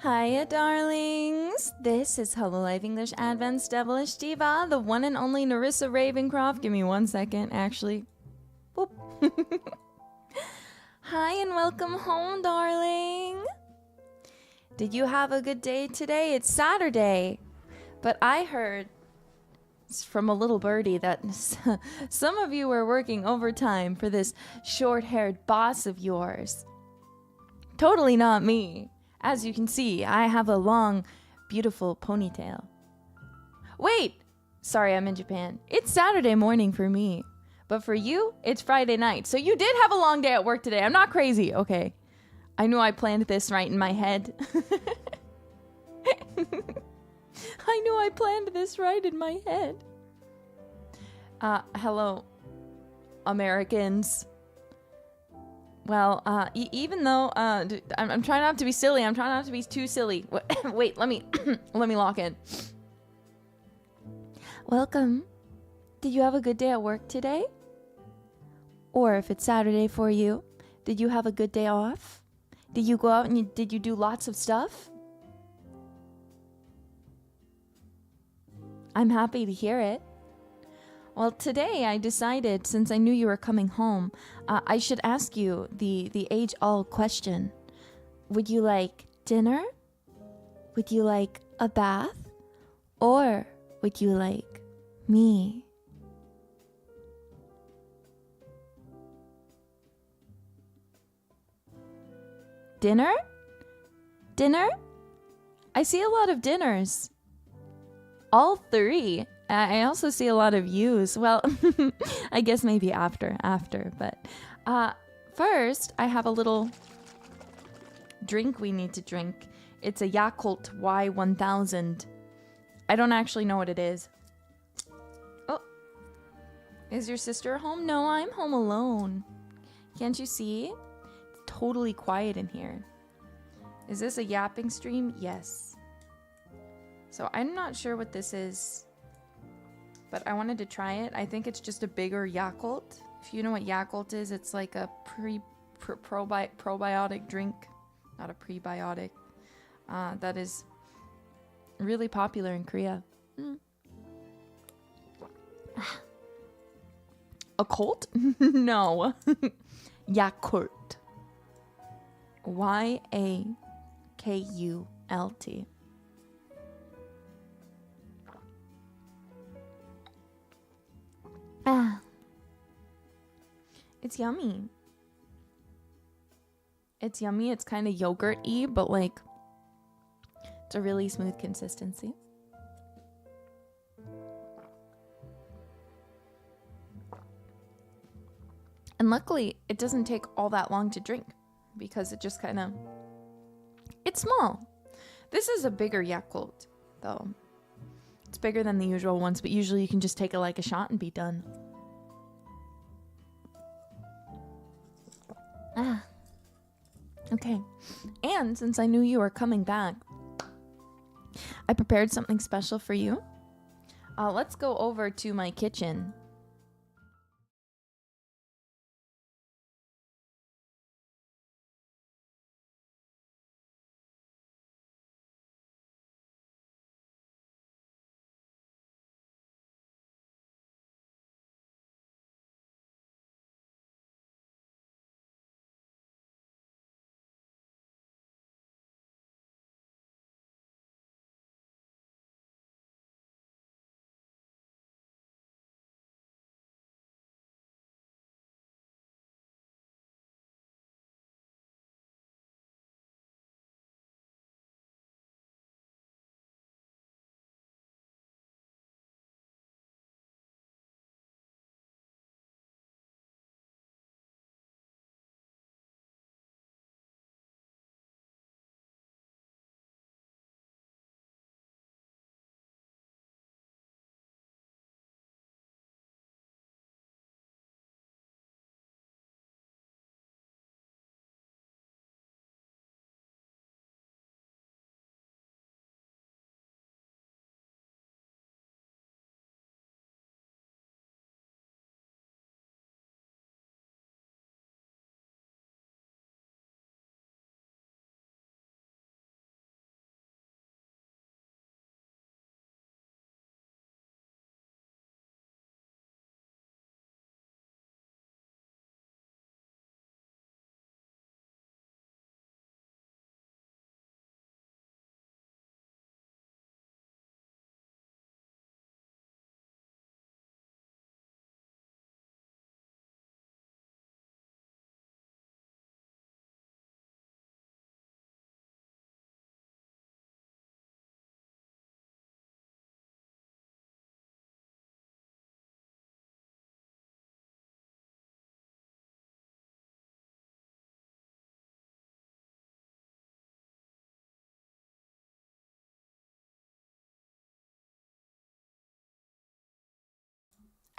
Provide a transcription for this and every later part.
Hiya, darlings! This is Hololive English Advent's Devilish Diva, the one and only Nerissa Ravencroft. Give me 1 second, actually. Boop. Hi and welcome home, darling! Did you have a good day today? It's Saturday! But I heard from a little birdie that some of you were working overtime for this short-haired boss of yours. Totally not me. As you can see, I have a long, beautiful ponytail. Wait! Sorry, I'm in Japan. It's Saturday morning for me. But for you, it's Friday night. So you did have a long day at work today. I'm not crazy. Okay. I knew I planned this right in my head. I knew I planned this right in my head. Hello, Americans. Well, even though I'm trying not to be silly, I'm trying not to be too silly. Wait, let me lock in. Welcome. Did you have a good day at work today? Or if it's Saturday for you, did you have a good day off? Did you go out and did you do lots of stuff? I'm happy to hear it. Well, today I decided, since I knew you were coming home, I should ask you the age-old question. Would you like dinner? Would you like a bath? Or would you like me? Dinner? Dinner? I see a lot of dinners. All three. I also see a lot of yous. Well, I guess maybe after, but first I have a little drink we need to drink. It's a Yakult Y1000. I don't actually know what it is. Oh, is your sister home? No, I'm home alone. Can't you see? It's totally quiet in here. Is this a yapping stream? Yes. So I'm not sure what this is, but I wanted to try it. I think it's just a bigger Yakult. If you know what Yakult is, it's like a probiotic drink, not a prebiotic, that is really popular in Korea. A cult? No. Yakult. Y-A-K-U-L-T. It's yummy. It's yummy. It's kind of yogurt-y, but like it's a really smooth consistency. And luckily, it doesn't take all that long to drink because it just kind of... It's small. This is a bigger Yakult, though. It's bigger than the usual ones, but usually you can just take it like a shot and be done. Okay. And since I knew you were coming back, I prepared something special for you. Let's go over to my kitchen.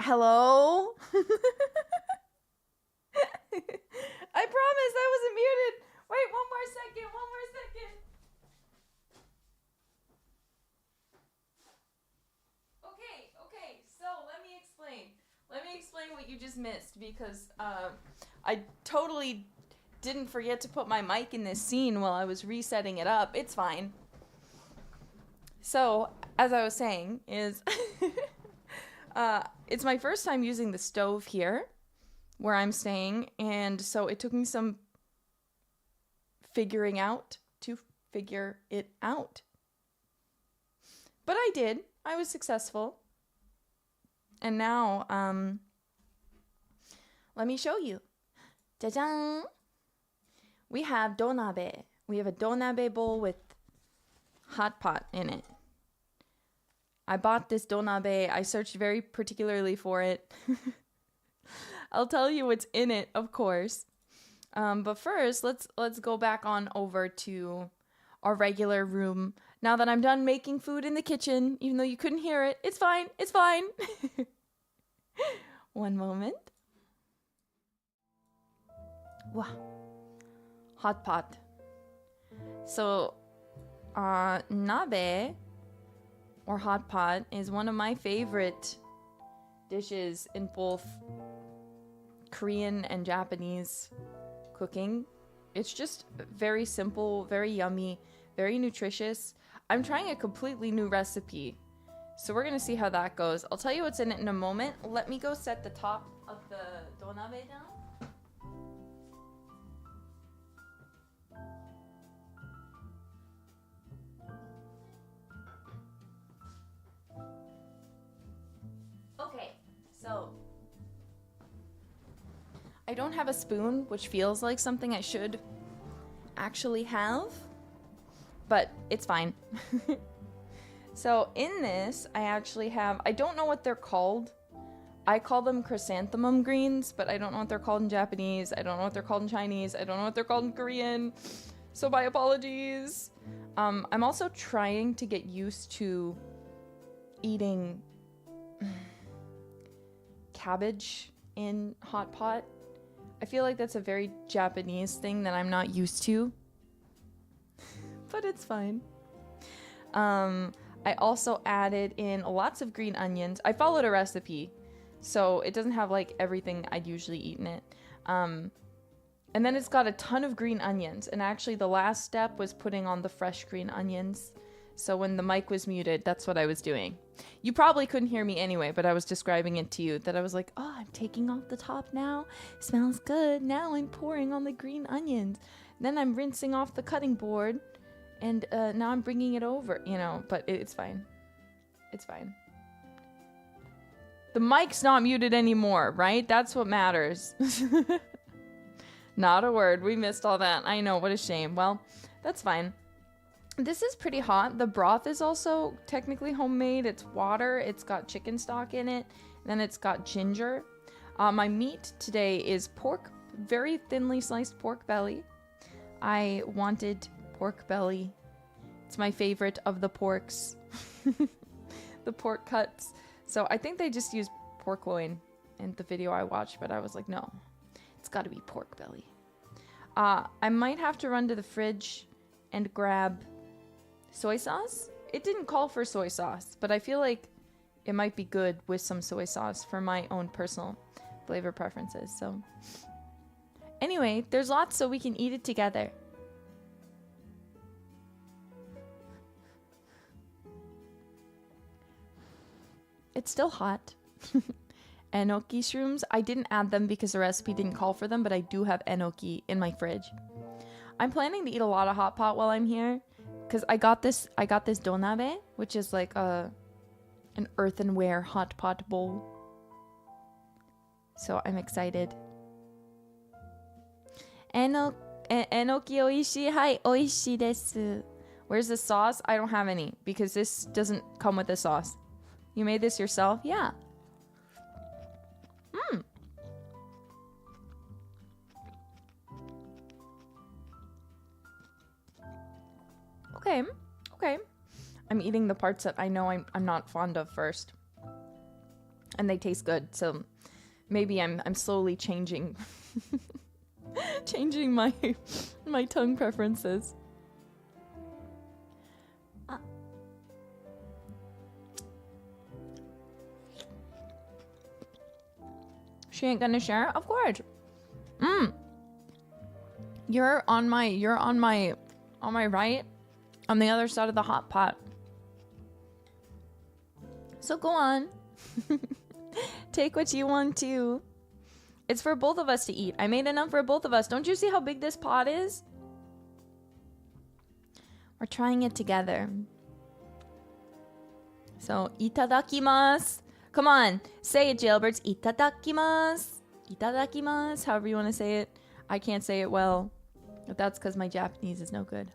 Hello? I promise I wasn't muted. Wait, one more second. Okay. So let me explain what you just missed, because I totally didn't forget to put my mic in this scene while I was resetting it up. It's fine. So, as I was saying, is it's my first time using the stove here where I'm staying, and so it took me some figuring out to figure it out. But I did. I was successful. And now, let me show you. Jajang! We have donabe. We have a donabe bowl with hot pot in it. I bought this donabe. I searched very particularly for it. I'll tell you what's in it, of course. But first, let's go back on over to our regular room. Now that I'm done making food in the kitchen, even though you couldn't hear it, it's fine. It's fine. One moment. Wow. Hot pot. So, nabe, or hot pot, is one of my favorite dishes in both Korean and Japanese cooking. It's just very simple, very yummy, very nutritious. I'm trying a completely new recipe, so we're gonna see how that goes. I'll tell you what's in it in a moment. Let me go set the top of the donabe down. Okay, so I don't have a spoon, which feels like something I should actually have, but it's fine. So in this, I actually have, I don't know what they're called. I call them chrysanthemum greens, but I don't know what they're called in Japanese. I don't know what they're called in Chinese. I don't know what they're called in Korean. So my apologies. I'm also trying to get used to eating cabbage in hot pot. I feel like that's a very Japanese thing that I'm not used to. But it's fine. I also added in lots of green onions. I followed a recipe, so it doesn't have like everything I'd usually eat in it. And then it's got a ton of green onions. And actually the last step was putting on the fresh green onions. So when the mic was muted, that's what I was doing. You probably couldn't hear me anyway, but I was describing it to you, that I was like, oh, I'm taking off the top now. Smells good. Now I'm pouring on the green onions. Then I'm rinsing off the cutting board. And now I'm bringing it over, you know, but it's fine. It's fine. The mic's not muted anymore, right? That's what matters. Not a word. We missed all that. I know, what a shame. Well, that's fine. This is pretty hot. The broth is also technically homemade. It's water. It's got chicken stock in it. Then it's got ginger. My meat today is pork, very thinly sliced pork belly. I wanted pork belly. It's my favorite of the porks. The pork cuts. So I think they just used pork loin in the video I watched, but I was like, no, it's got to be pork belly. I might have to run to the fridge and grab soy sauce. It didn't call for soy sauce, but I feel like it might be good with some soy sauce for my own personal flavor preferences. So anyway, there's lots so we can eat it together. It's still hot. Enoki shrooms. I didn't add them because the recipe didn't call for them, but I do have enoki in my fridge. I'm planning to eat a lot of hot pot while I'm here, because I got this donabe, which is like an earthenware hot pot bowl. So I'm excited. Enoki oishii. Hai, oishii desu. Where's the sauce? I don't have any because this doesn't come with the sauce. You made this yourself? Yeah. Okay. I'm eating the parts that I know I'm not fond of first. and they taste good. So maybe I'm slowly changing changing my my tongue preferences. She ain't gonna share? Of course. You're on my right, on the other side of the hot pot. So go on. Take what you want to. It's for both of us to eat. I made enough for both of us. Don't you see how big this pot is? We're trying it together. So, itadakimasu. Come on, say it, jailbirds. Itadakimasu. Itadakimasu. However you want to say it. I can't say it well. But that's because my Japanese is no good.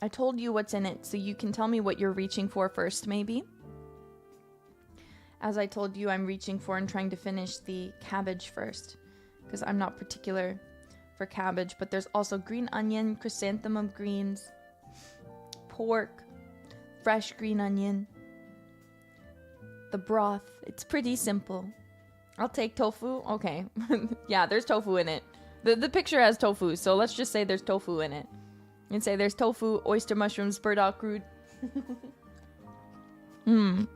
I told you what's in it, so you can tell me what you're reaching for first, maybe. As I told you, I'm reaching for and trying to finish the cabbage first, because I'm not particular for cabbage, but there's also green onion, chrysanthemum greens, pork, fresh green onion, the broth. It's pretty simple. I'll take tofu. Okay. Yeah, there's tofu in it. The picture has tofu, so let's just say there's tofu in it. And say there's tofu, oyster mushrooms, burdock root. Yum,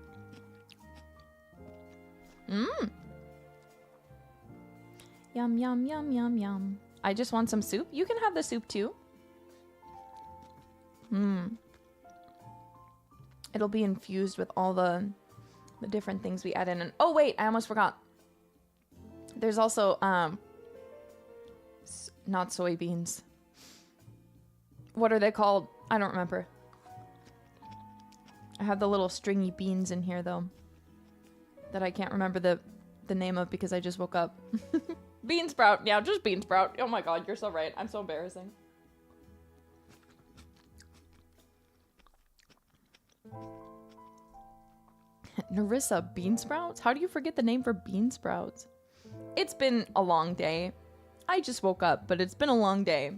yum, yum, yum, yum. I just want some soup. You can have the soup too. It'll be infused with all the different things we add in. And oh wait, I almost forgot. There's also not soybeans. What are they called? I don't remember. I have the little stringy beans in here though, that I can't remember the name of because I just woke up. Bean sprout. Yeah, just bean sprout. Oh my god, you're so right. I'm so embarrassing. Nerissa, bean sprouts? How do you forget the name for bean sprouts? It's been a long day. I just woke up, but it's been a long day.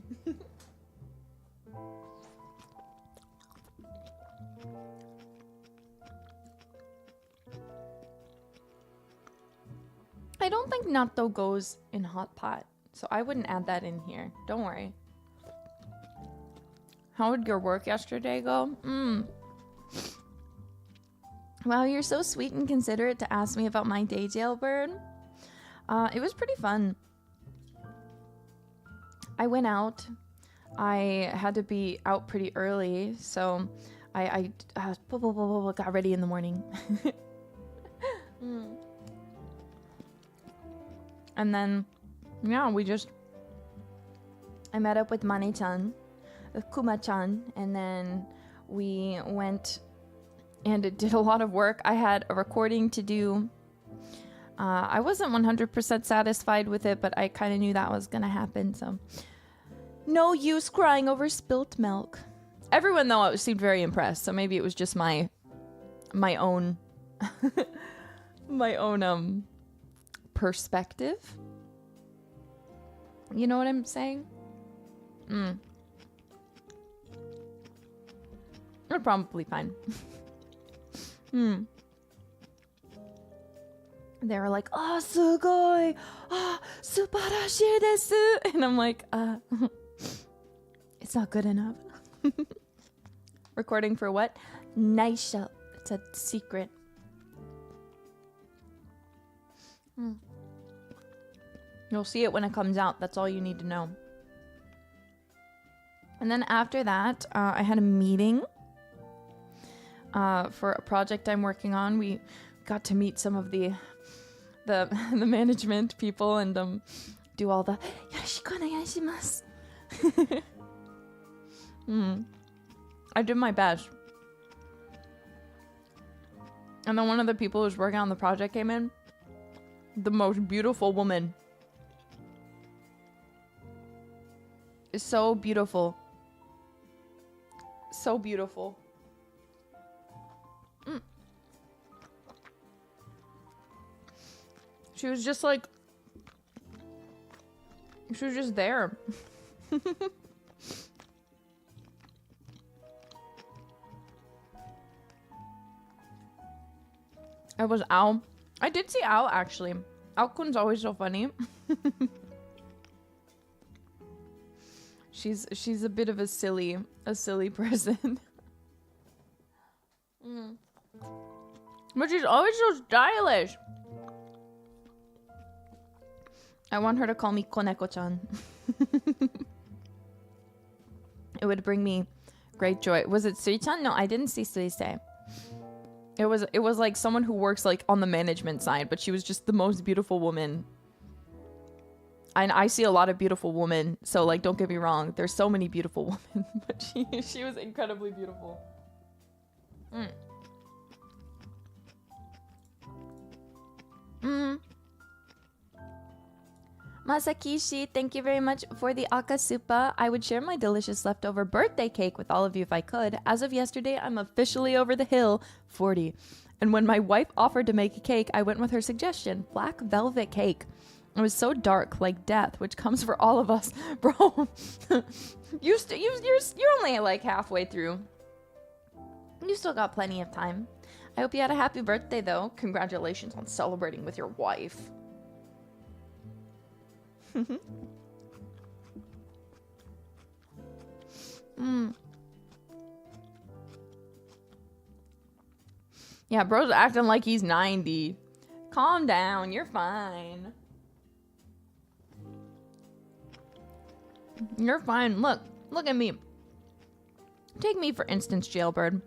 I don't think natto goes in hot pot, so I wouldn't add that in here. Don't worry. How did your work yesterday go? Wow, you're so sweet and considerate to ask me about my day, Jailbird. It was pretty fun. I went out. I had to be out pretty early, so I got ready in the morning. And then, yeah, I met up with Mane-chan, Kuma-chan, and then we went and did a lot of work. I had a recording to do. I wasn't 100% satisfied with it, but I kind of knew that was going to happen, so. No use crying over spilt milk. Everyone, though, seemed very impressed, so maybe it was just my own, my own, perspective. You know what I'm saying? We're probably fine. They were like, "Oh, sugoi! Ah, subarashii desu!" And I'm like, it's not good enough. Recording for what? Naisha. It's a secret. You'll see it when it comes out. That's all you need to know. And then after that, I had a meeting for a project I'm working on. We got to meet some of the management people and do all the yoroshiku onegaishimasu. I did my best. And then one of the people who's working on the project came in. The most beautiful woman. It's so beautiful. So beautiful. She was just like... She was just there. It was Al. I did see Al, actually. Al-kun's always so funny. She's a bit of a silly person. But she's always so stylish. I want her to call me Koneko-chan. It would bring me great joy. Was it Sui-chan? No, I didn't see Sui-say. It was like someone who works like on the management side, but she was just the most beautiful woman. And I see a lot of beautiful women, so like don't get me wrong, there's so many beautiful women, but she was incredibly beautiful. Masakishi, thank you very much for the akasupa. I would share my delicious leftover birthday cake with all of you if I could. As of yesterday, I'm officially over the hill, 40. And when my wife offered to make a cake, I went with her suggestion, black velvet cake. It was so dark, like death, which comes for all of us. Bro, you're only like halfway through. You still got plenty of time. I hope you had a happy birthday, though. Congratulations on celebrating with your wife. Yeah, bro's acting like he's 90. Calm down, you're fine. You're fine. Look at me. Take me for instance, Jailbird.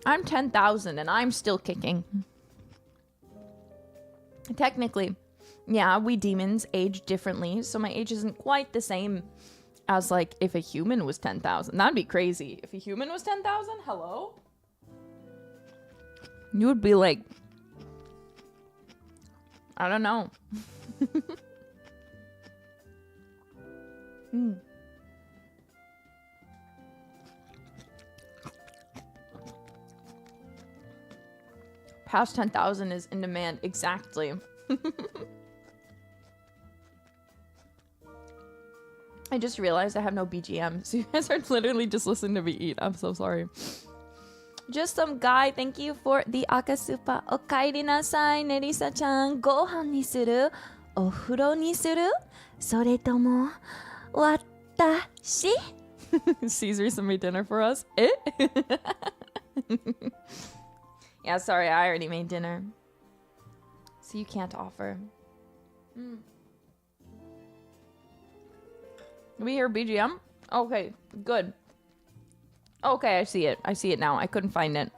I'm 10,000 and I'm still kicking. Technically, yeah, we demons age differently, so my age isn't quite the same as like if a human was 10,000. That'd be crazy. If a human was 10,000, hello? You would be like, I don't know. Past 10,000 is in demand. Exactly. I just realized I have no BGM, so you guys are literally just listening to me eat. I'm so sorry. Just some guy, thank you for the akasupa. Okaeri nasai, Nerissa-chan. Gohan ni suru? Ofuro ni suru? Soretomo watashi? Caesar made dinner for us. Eh? Yeah, sorry, I already made dinner. So you can't offer. We hear BGM? Okay, good. Okay, I see it. I see it now. I couldn't find it.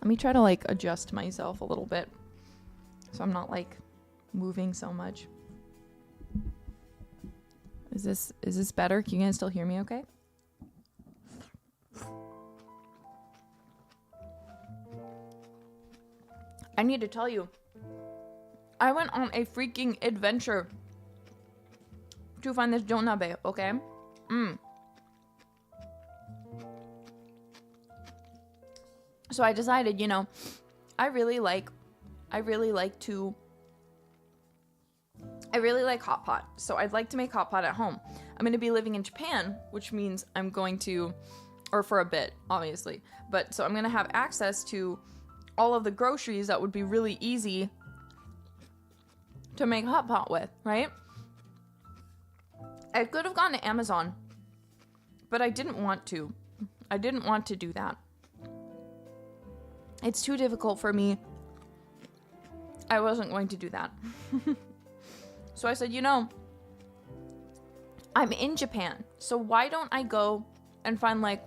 Let me try to like adjust myself a little bit so I'm not like moving so much. Is this better? Can you guys still hear me okay? I need to tell you, I went on a freaking adventure to find this donabe, okay? So I decided, you know, I really like hot pot. So I'd like to make hot pot at home. I'm going to be living in Japan, which means I'm going to, or for a bit, obviously. But so I'm going to have access to all of the groceries that would be really easy to make hot pot with, right? I could have gone to Amazon, but I didn't want to. I didn't want to do that. It's too difficult for me. I wasn't going to do that. So I said, you know, I'm in Japan, so why don't I go and find like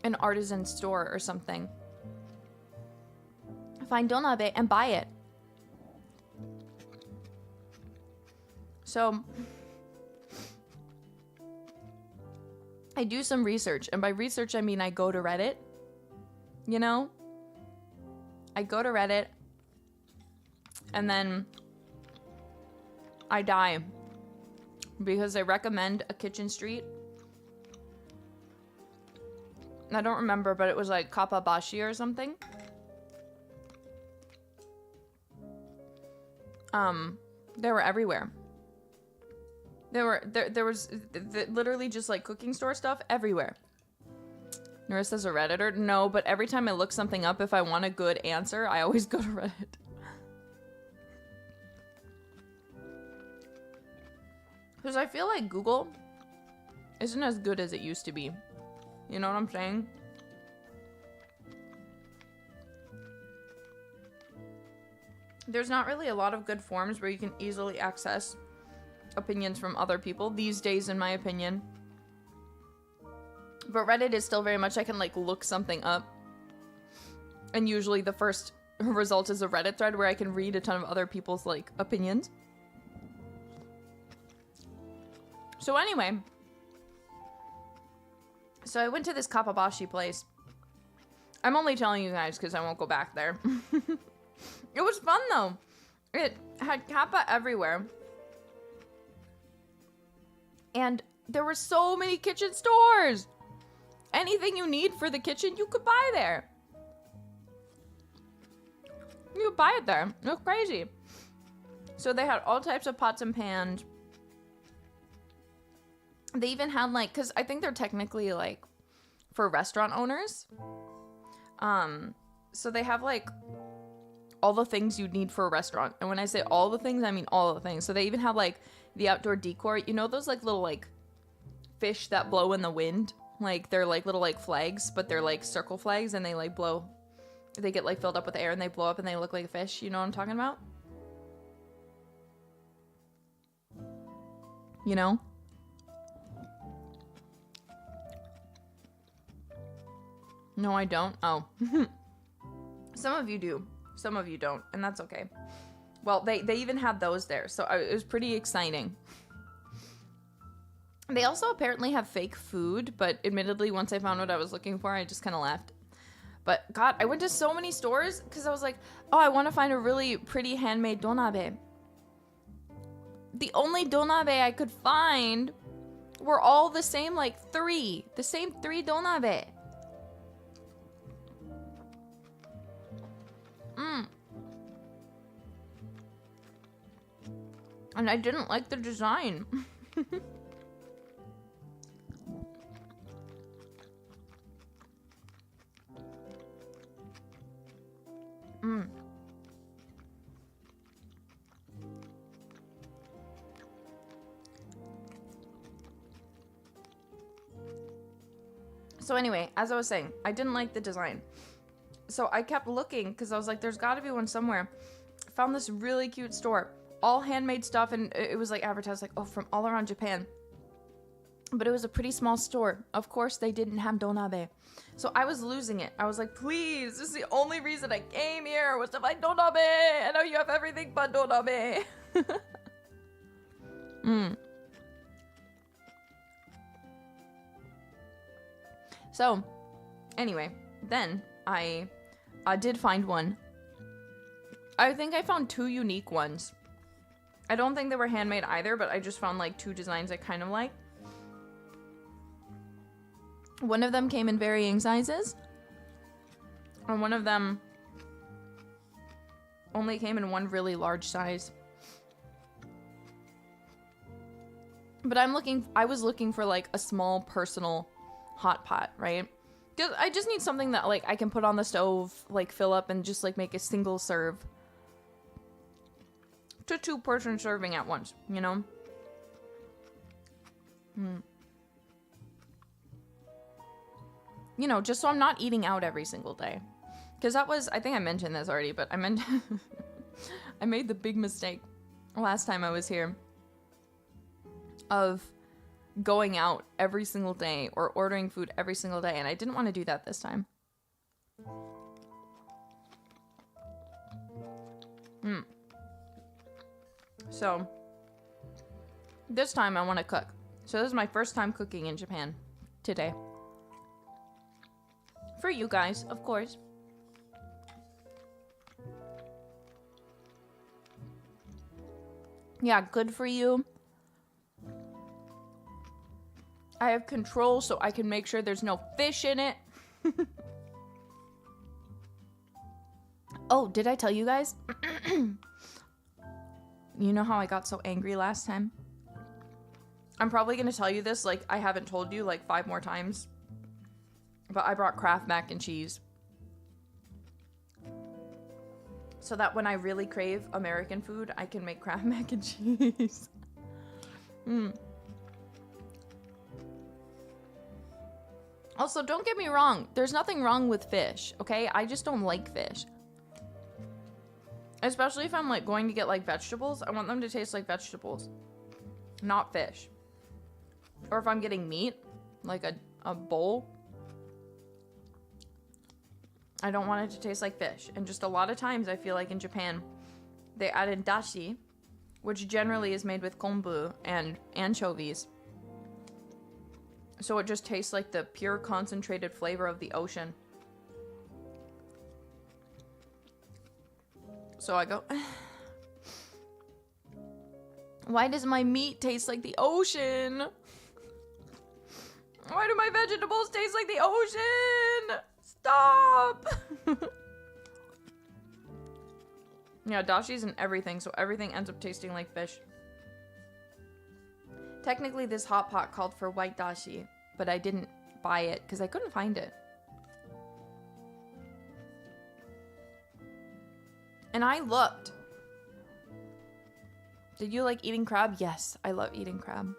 an artisan store or something? Find donabe and buy it. So I do some research, and by research I mean I go to Reddit. You know? I go to Reddit and then I die because they recommend a kitchen street. I don't remember, but it was like Kappabashi or something. They were everywhere. There was literally just like cooking store stuff everywhere. Nerissa's a Redditor? No, but every time I look something up, if I want a good answer, I always go to Reddit. Because I feel like Google isn't as good as it used to be. You know what I'm saying? There's not really a lot of good forums where you can easily access opinions from other people these days, in my opinion. But Reddit is still very much, I can like look something up. And usually the first result is a Reddit thread where I can read a ton of other people's like opinions. So anyway. So I went to this Kapabashi place. I'm only telling you guys because I won't go back there. It was fun though. It had kappa everywhere. And there were so many kitchen stores. Anything you need for the kitchen, you could buy there. You could buy it there. It was crazy. So they had all types of pots and pans. They even had like, because I think they're technically like for restaurant owners. So they have like all the things you'd need for a restaurant. And when I say all the things, I mean all the things. So they even have like the outdoor decor. You know those like little like fish that blow in the wind? Like they're like little like flags, but they're like circle flags and they like blow. They get like filled up with air and they blow up and they look like a fish. You know what I'm talking about? You know? No, I don't. Oh. Some of you do. Some of you don't. And that's okay. Well, they even had those there. So it was pretty exciting. They also apparently have fake food. But admittedly, once I found what I was looking for, I just kind of left. But God, I went to so many stores because I was like, oh, I want to find a really pretty handmade donabe. The only donabe I could find were all the same, like three. The same three donabe. And I didn't like the design. So anyway, as I was saying, I didn't like the design. So I kept looking because I was like, there's got to be one somewhere. I found this really cute store. All handmade stuff, and it was like advertised like, oh, from all around Japan. But it was a pretty small store. Of course, they didn't have donabe. So I was losing it. I was like, please, this is the only reason I came here was to find donabe. I know you have everything but donabe. So, anyway, then I did find one. I think I found two unique ones. I don't think they were handmade either, but I just found like two designs I kind of like. One of them came in varying sizes. And one of them only came in one really large size. But I was looking for like a small personal hot pot, right? Because I just need something that like I can put on the stove, like fill up and just like make a single serve. To two-person serving at once, you know? You know, just so I'm not eating out every single day. Because that was, I think I mentioned this already, but I meant, I made the big mistake last time I was here of going out every single day or ordering food every single day, and I didn't want to do that this time. So, this time I want to cook. So this is my first time cooking in Japan today. For you guys, of course. Yeah, good for you. I have control so I can make sure there's no fish in it. Oh, did I tell you guys? You know how I got so angry last time? I'm probably going to tell you this like I haven't told you like 5 more times. But I brought Kraft mac and cheese. So that when I really crave American food, I can make Kraft mac and cheese. Also, don't get me wrong. There's nothing wrong with fish, okay? I just don't like fish. Especially if I'm like going to get like vegetables. I want them to taste like vegetables, not fish. Or if I'm getting meat, like a bowl, I don't want it to taste like fish. And just a lot of times I feel like in Japan, they added dashi, which generally is made with kombu and anchovies. So it just tastes like the pure concentrated flavor of the ocean. So I go, why does my meat taste like the ocean? Why do my vegetables taste like the ocean? Stop! Yeah, dashi's in everything, so everything ends up tasting like fish. Technically, this hot pot called for white dashi, but I didn't buy it because I couldn't find it. And I looked. Did you like eating crab? Yes, I love eating crab.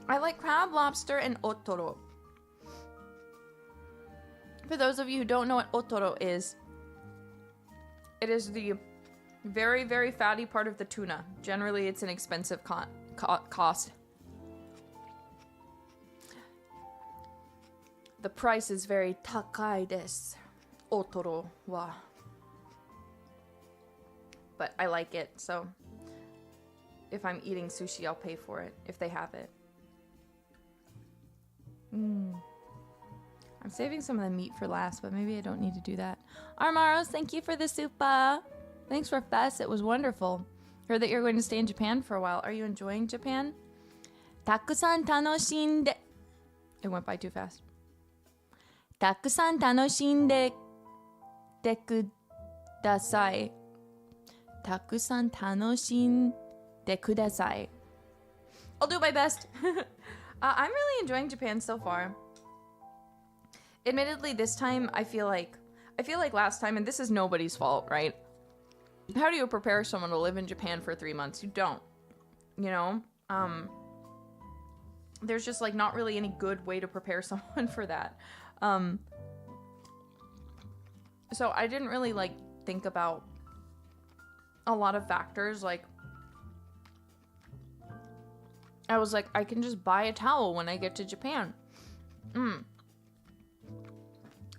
I like crab, lobster, and otoro. For those of you who don't know what otoro is, it is the very, very fatty part of the tuna. Generally, it's an expensive cost. The price is very takai desu. Otoro wa. But I like it, so if I'm eating sushi, I'll pay for it if they have it. I'm saving some of the meat for last, but maybe I don't need to do that. Armaros, thank you for the supa. Thanks for Fest. It was wonderful. Heard that you're going to stay in Japan for a while. Are you enjoying Japan? Takusan tanoshinde. It went by too fast. Takusan tanoshinde kudasai. Takusan tanoshinde kudasai. I'll do my best. I'm really enjoying Japan so far. Admittedly, this time I feel like last time, and this is nobody's fault, right? How do you prepare someone to live in Japan for 3 months? You don't. You know? There's just like not really any good way to prepare someone for that. So I didn't really like think about a lot of factors. Like, I was like, I can just buy a towel when I get to Japan.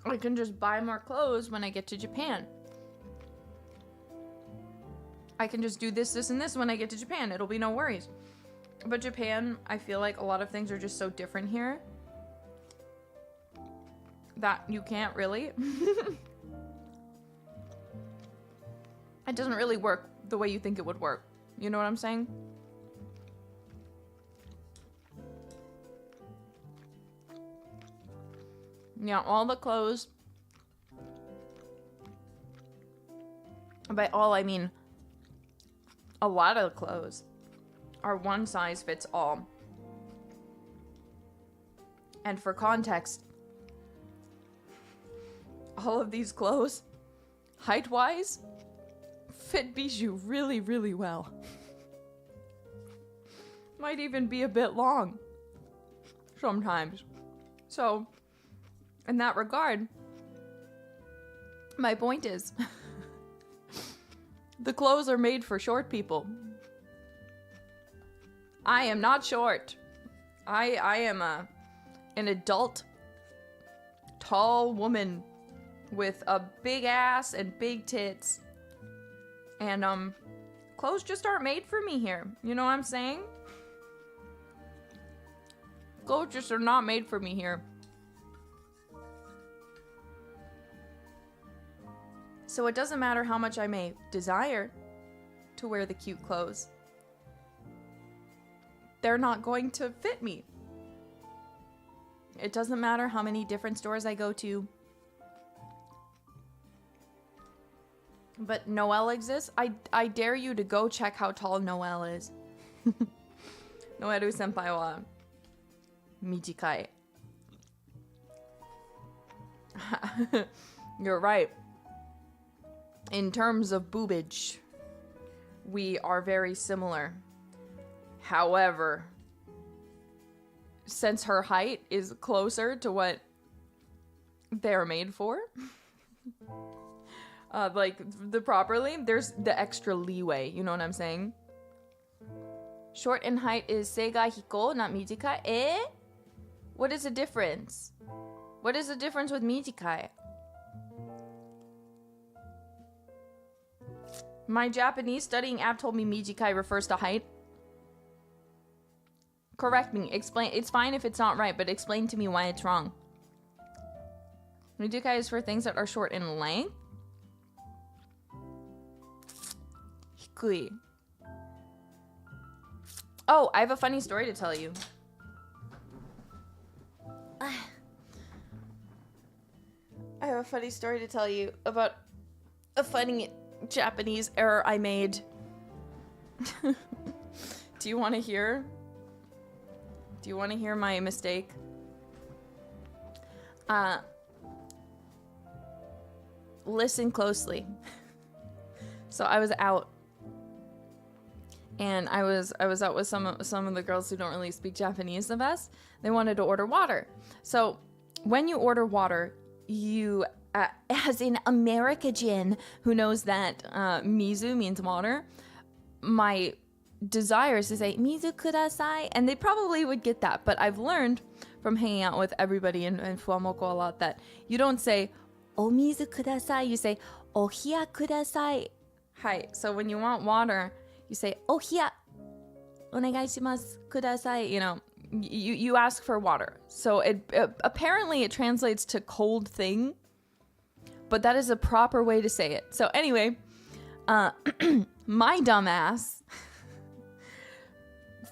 I can just buy more clothes when I get to Japan. I can just do this, this, and this when I get to Japan. It'll be no worries. But Japan, I feel like a lot of things are just so different here that you can't really. It doesn't really work the way you think it would work. You know what I'm saying? Yeah, all the clothes. By all, I mean a lot of the clothes are one size fits all. And for context, all of these clothes, height-wise, fit Bijou really, really well. Might even be a bit long sometimes. So, in that regard, my point is, the clothes are made for short people. I am not short. I am an adult, tall woman with a big ass and big tits. And clothes just aren't made for me here. You know what I'm saying? Clothes just are not made for me here. So it doesn't matter how much I may desire to wear the cute clothes. They're not going to fit me. It doesn't matter how many different stores I go to. But Noelle exists? I dare you to go check how tall Noelle is. Noeru senpai wa mijikai. You're right. In terms of boobage, we are very similar. However, since her height is closer to what they're made for, like properly, there's the extra leeway. You know what I'm saying? Short in height is seiga hiko, not mijikai. Eh? What is the difference? What is the difference with mijikai? My Japanese studying app told me mijikai refers to height. Correct me. Explain. It's fine if it's not right, but explain to me why it's wrong. Mijikai is for things that are short in length. Hikui. Oh, I have a funny story to tell you. I have a funny story to tell you about a funny Japanese error I made. Do you want to hear? Do you want to hear my mistake? Listen closely. So I was out. And I was out with some of the girls who don't really speak Japanese the best. They wanted to order water. So when you order water, you, as in American who knows that mizu means water, my desire is to say mizu kudasai, and they probably would get that. But I've learned from hanging out with everybody in Fuamoko a lot that you don't say o mizu kudasai, you say o hiya kudasai. Hi. So when you want water, you say o hiya onegaishimasu kudasai. You know, you ask for water. So it apparently it translates to cold thing, but that is a proper way to say it. So anyway, my dumbass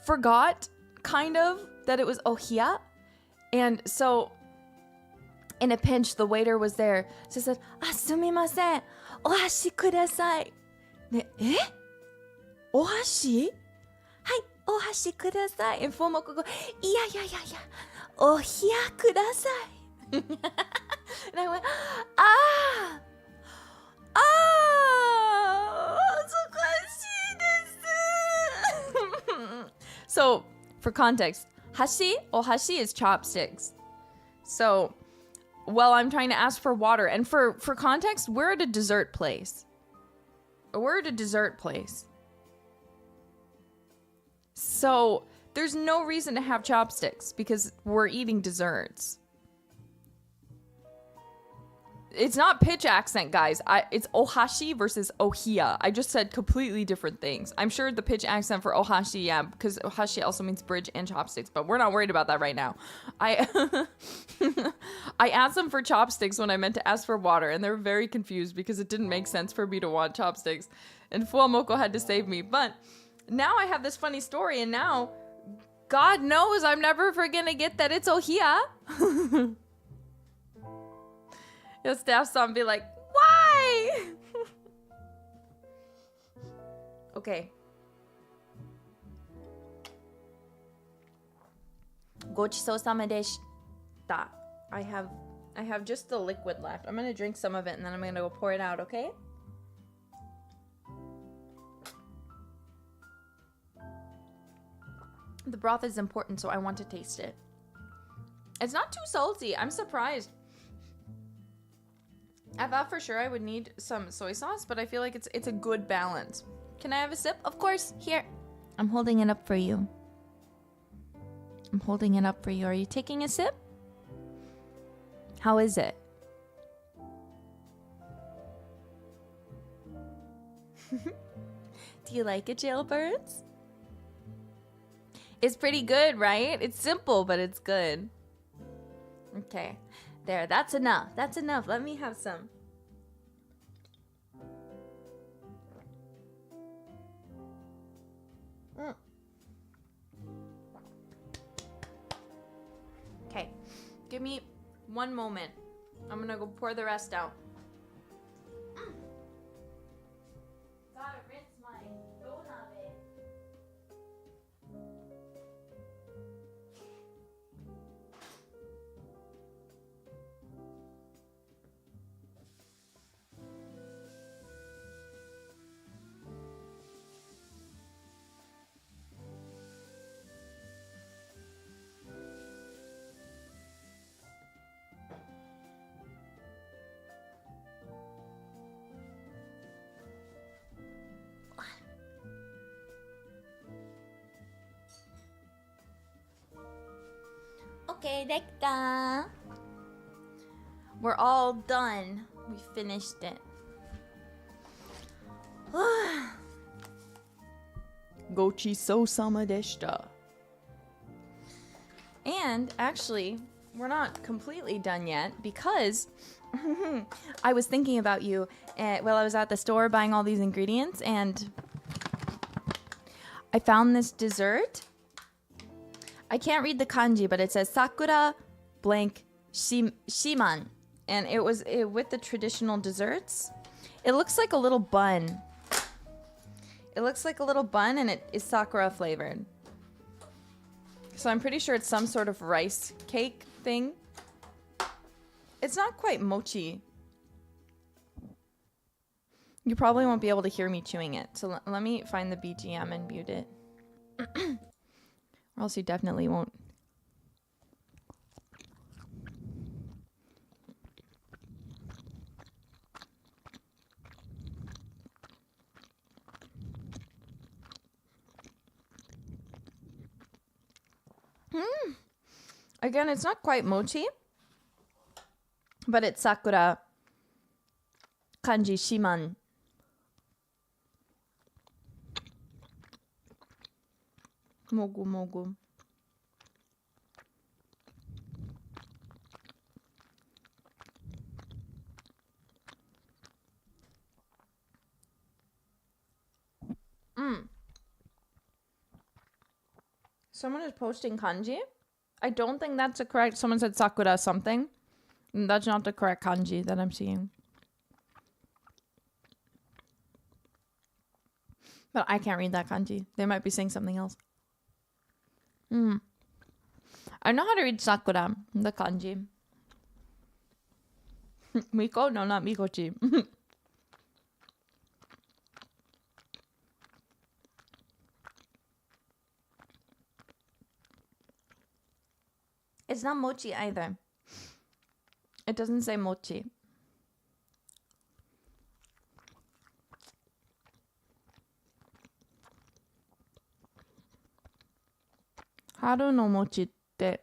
forgot kind of that it was ohiya, and so in a pinch the waiter was there, so said sumimasen, ohashi kudasai. Eh? Ohashi? Hai, ohashi kudasai. And Fumoko go, yeah, ohiya kudasai. And I went, so, for context, ohashi is chopsticks. So, well, I'm trying to ask for water. And for context, we're at a dessert place. So, there's no reason to have chopsticks because we're eating desserts. It's not pitch accent, guys. It's ohashi versus ohiya. I just said completely different things. I'm sure the pitch accent for ohashi, yeah, because ohashi also means bridge and chopsticks, but we're not worried about that right now. I asked them for chopsticks when I meant to ask for water, and they're very confused because it didn't make sense for me to want chopsticks, and Fuamoko had to save me. But now I have this funny story, and now God knows I'm never gonna get that it's ohiya. Your staff saw and be like, why? Okay. Gochisousama deshita. I have just the liquid left. I'm gonna drink some of it and then I'm gonna go pour it out, okay? The broth is important, so I want to taste it. It's not too salty. I'm surprised. I thought for sure I would need some soy sauce, but I feel like it's a good balance. Can I have a sip? Of course. Here. I'm holding it up for you. Are you taking a sip? How is it? Do you like it, jailbirds? It's pretty good, right? It's simple, but it's good. Okay. There, that's enough. Let me have some. Okay, give me one moment. I'm gonna go pour the rest out. Gotta rinse my donabe. Okay, できた. We're all done. We finished it. Gochiso-sama deshita. And actually, we're not completely done yet because I was thinking about you while I was at the store buying all these ingredients, and I found this dessert. I can't read the kanji, but it says Sakura blank shiman. And it was with the traditional desserts. It looks like a little bun. It looks like a little bun, and it is Sakura flavored. So I'm pretty sure it's some sort of rice cake thing. It's not quite mochi. You probably won't be able to hear me chewing it. So let me find the BGM and mute it. Or else you definitely won't. Again, it's not quite mochi, but it's Sakura kanji shiman. Mogu mogu. Someone is posting kanji. I don't think that's a correct. Someone said Sakura something. That's not the correct kanji that I'm seeing. But I can't read that kanji. They might be saying something else. I know how to read Sakura, the kanji. Miko? No, not Mikochi. It's not mochi either. It doesn't say mochi. Haru no mochi tte.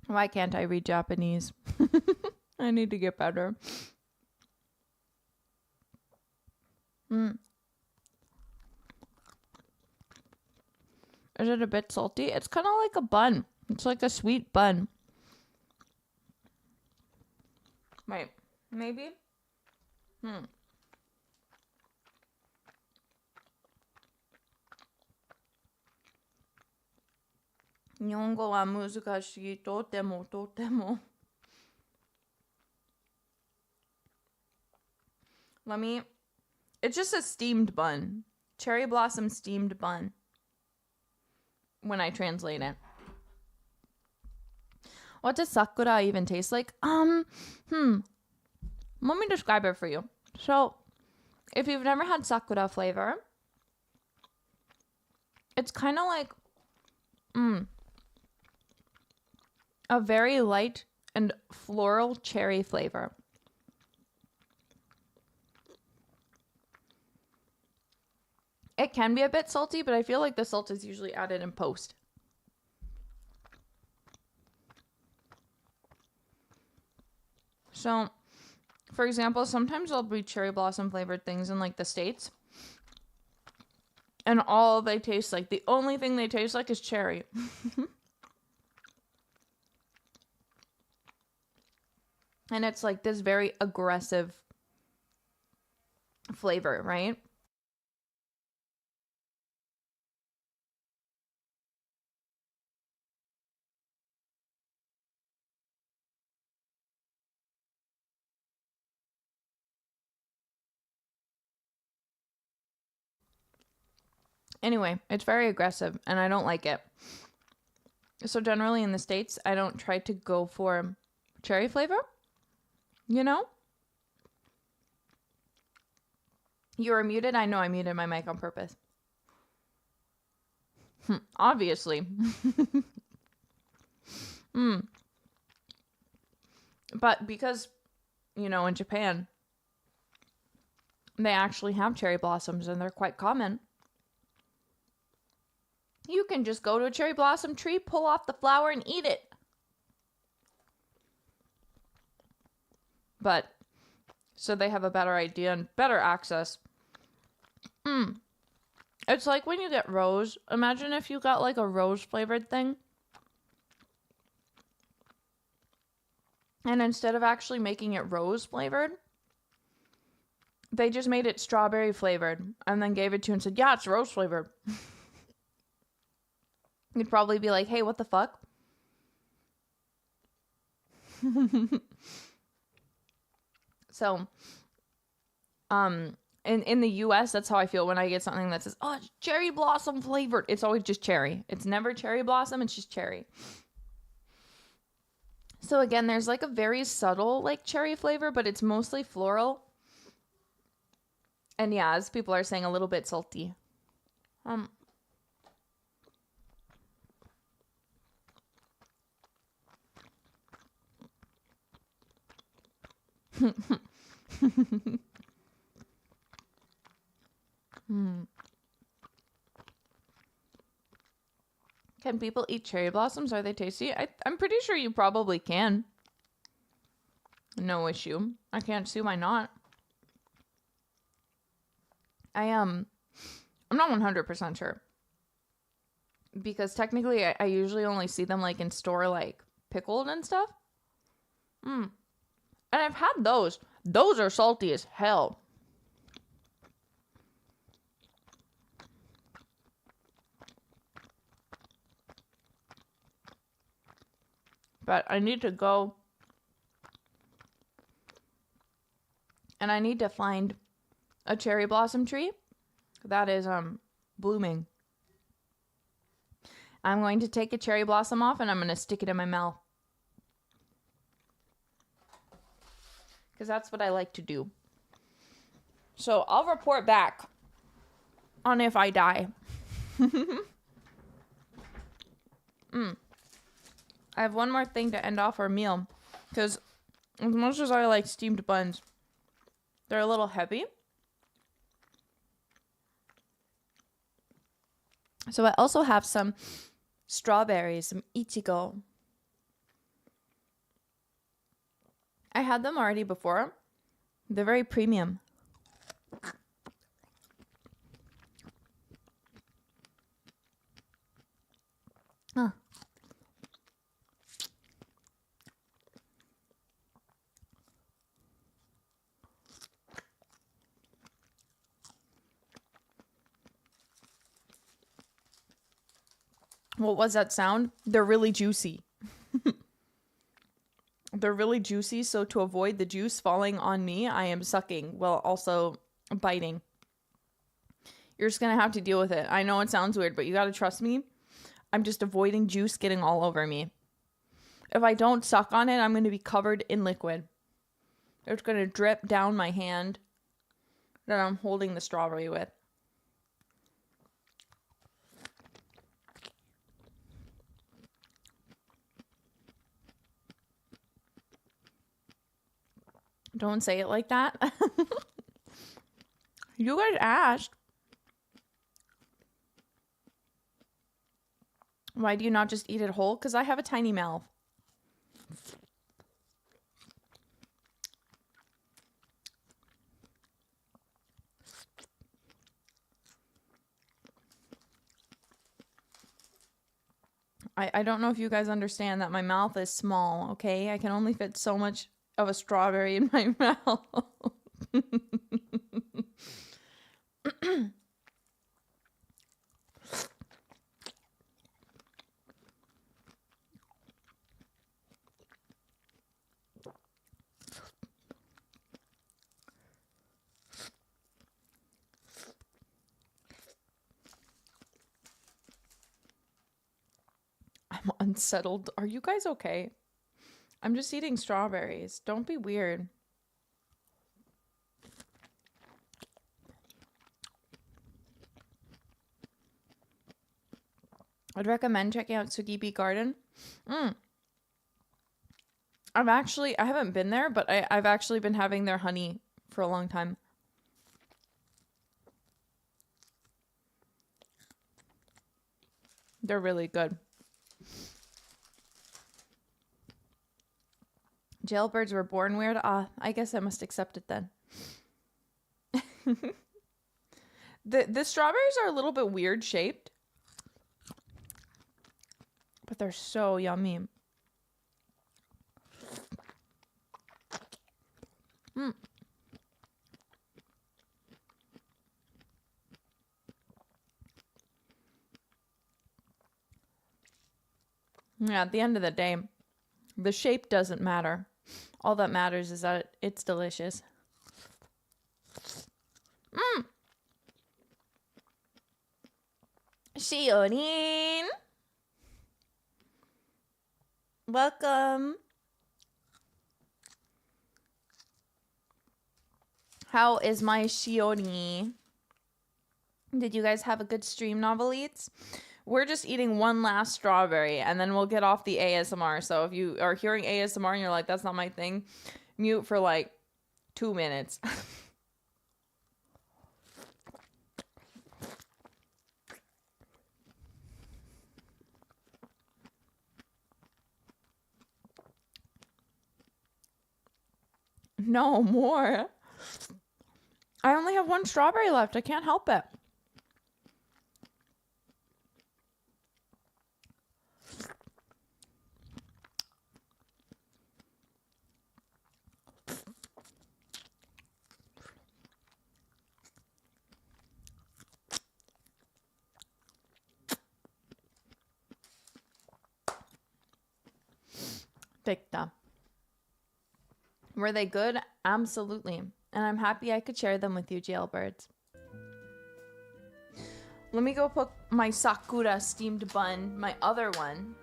Why can't I read Japanese? I need to get better. Is it a bit salty? It's kind of like a bun. It's like a sweet bun. Wait, maybe? Nihongo wa muzukashii, totemo, totemo. It's just a steamed bun. Cherry blossom steamed bun. When I translate it. What does Sakura even taste like? Let me describe it for you. So, if you've never had Sakura flavor, it's kind of like, a very light and floral cherry flavor. It can be a bit salty, but I feel like the salt is usually added in post. So, for example, sometimes there'll be cherry blossom flavored things in like the States. And all they taste like, the only thing they taste like is cherry. And it's like this very aggressive flavor, right? Anyway, it's very aggressive and I don't like it. So generally in the States, I don't try to go for cherry flavor. You know? You are muted? I know I muted my mic on purpose. Obviously. But because, you know, in Japan, they actually have cherry blossoms and they're quite common. You can just go to a cherry blossom tree, pull off the flower, and eat it. But, so they have a better idea and better access. It's like when you get rose. Imagine if you got like a rose flavored thing. And instead of actually making it rose flavored, they just made it strawberry flavored and then gave it to you and said, yeah, it's rose flavored. You'd probably be like, hey, what the fuck? So, in the US, that's how I feel when I get something that says, oh, it's cherry blossom flavored. It's always just cherry. It's never cherry blossom, it's just cherry. So again, there's like a very subtle like cherry flavor, but it's mostly floral. And yeah, as people are saying, a little bit salty. Can people eat cherry blossoms? Are they tasty? I'm pretty sure you probably can. No issue. I can't see why not. I'm not 100% sure. Because technically I usually only see them like in store like pickled and stuff. And I've had those. Those are salty as hell. But I need to go and I need to find a cherry blossom tree that is blooming. I'm going to take a cherry blossom off and I'm going to stick it in my mouth. Because that's what I like to do. So I'll report back on if I die. I have one more thing to end off our meal. Because as much as I like steamed buns, they're a little heavy. So I also have some strawberries, some ichigo. I had them already before. They're very premium. Huh. What was that sound? They're really juicy. They're really juicy, so to avoid the juice falling on me, I am sucking while also biting. You're just gonna have to deal with it. I know it sounds weird, but you gotta trust me. I'm just avoiding juice getting all over me. If I don't suck on it, I'm gonna be covered in liquid. It's gonna drip down my hand that I'm holding the strawberry with. Don't say it like that. You guys asked. Why do you not just eat it whole? Because I have a tiny mouth. I don't know if you guys understand that my mouth is small, okay? I can only fit so much of a strawberry in my mouth. I'm unsettled. Are you guys okay? I'm just eating strawberries. Don't be weird. I'd recommend checking out Sugibi Garden. I haven't been there, but I've actually been having their honey for a long time. They're really good. Jailbirds were born weird. Ah, I guess I must accept it then. The strawberries are a little bit weird shaped, but they're so yummy. Yeah, at the end of the day, the shape doesn't matter. All that matters is that it's delicious. Shionin! Welcome. How is my Shioni? Did you guys have a good stream, novel eats? We're just eating one last strawberry and then we'll get off the ASMR. So if you are hearing ASMR and you're like, that's not my thing, mute for like 2 minutes. No more. I only have one strawberry left. I can't help it. Dicta. Were they good? Absolutely. And I'm happy I could share them with you, jailbirds. Let me go put my Sakura steamed bun, my other one,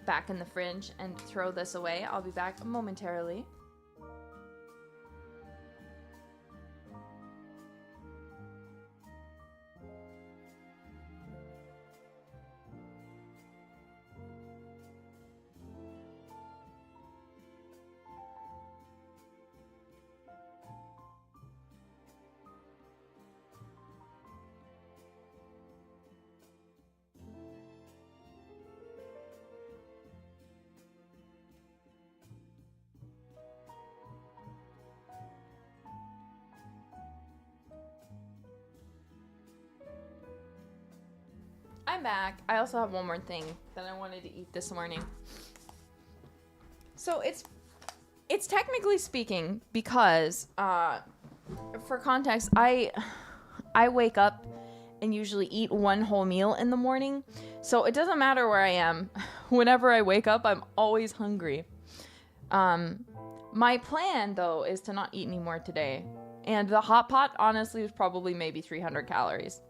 back in the fridge and throw this away. I'll be back momentarily. I'm back. I also have one more thing that I wanted to eat this morning. So it's technically speaking because for context, I wake up and usually eat one whole meal in the morning. So it doesn't matter where I am. Whenever I wake up, I'm always hungry. My plan though is to not eat anymore today. And the hot pot honestly was probably maybe 300 calories.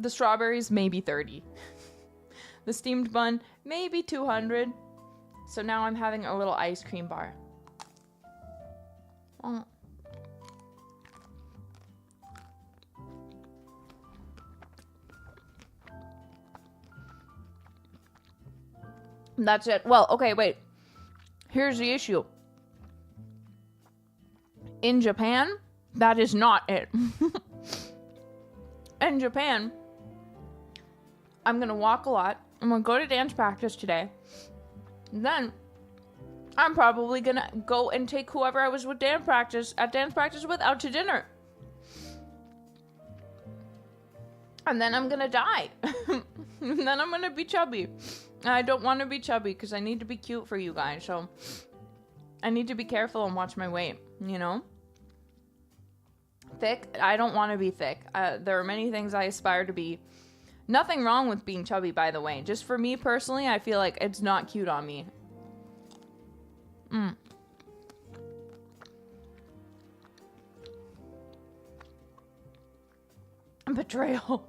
The strawberries, maybe 30. The steamed bun, maybe 200. So now I'm having a little ice cream bar. Oh. That's it. Well, okay, wait. Here's the issue. In Japan, that is not it. In Japan, I'm gonna walk a lot. I'm gonna go to dance practice today. Then I'm probably gonna go and take whoever I was with dance practice with out to dinner. And then I'm gonna die. And then I'm gonna be chubby. I don't want to be chubby because I need to be cute for you guys. So I need to be careful and watch my weight, you know? Thick, I don't want to be thick. There are many things I aspire to be. Nothing wrong with being chubby, by the way. Just for me personally, I feel like it's not cute on me. Betrayal.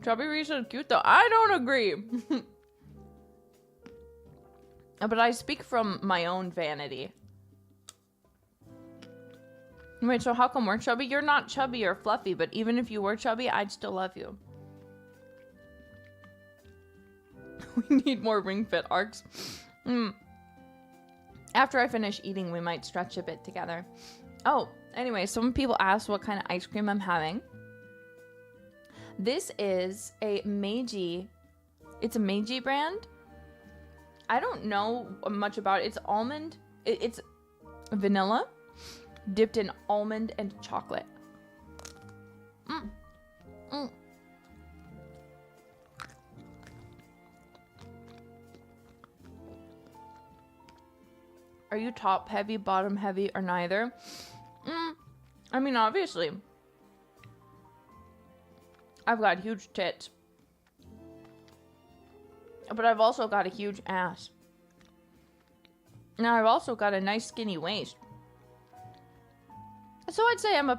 Chubby Reese is cute though. I don't agree. But I speak from my own vanity. Wait, so how come we're chubby? You're not chubby or fluffy, but even if you were chubby, I'd still love you. We need more ring fit arcs. After I finish eating, we might stretch a bit together. Oh, anyway, some people asked what kind of ice cream I'm having. This is a Meiji. It's a Meiji brand. I don't know much about it. It's almond. It's vanilla dipped in almond and chocolate. Are you top heavy, bottom heavy, or neither? I mean, obviously. I've got huge tits. But I've also got a huge ass. Now I've also got a nice skinny waist. So I'd say I'm a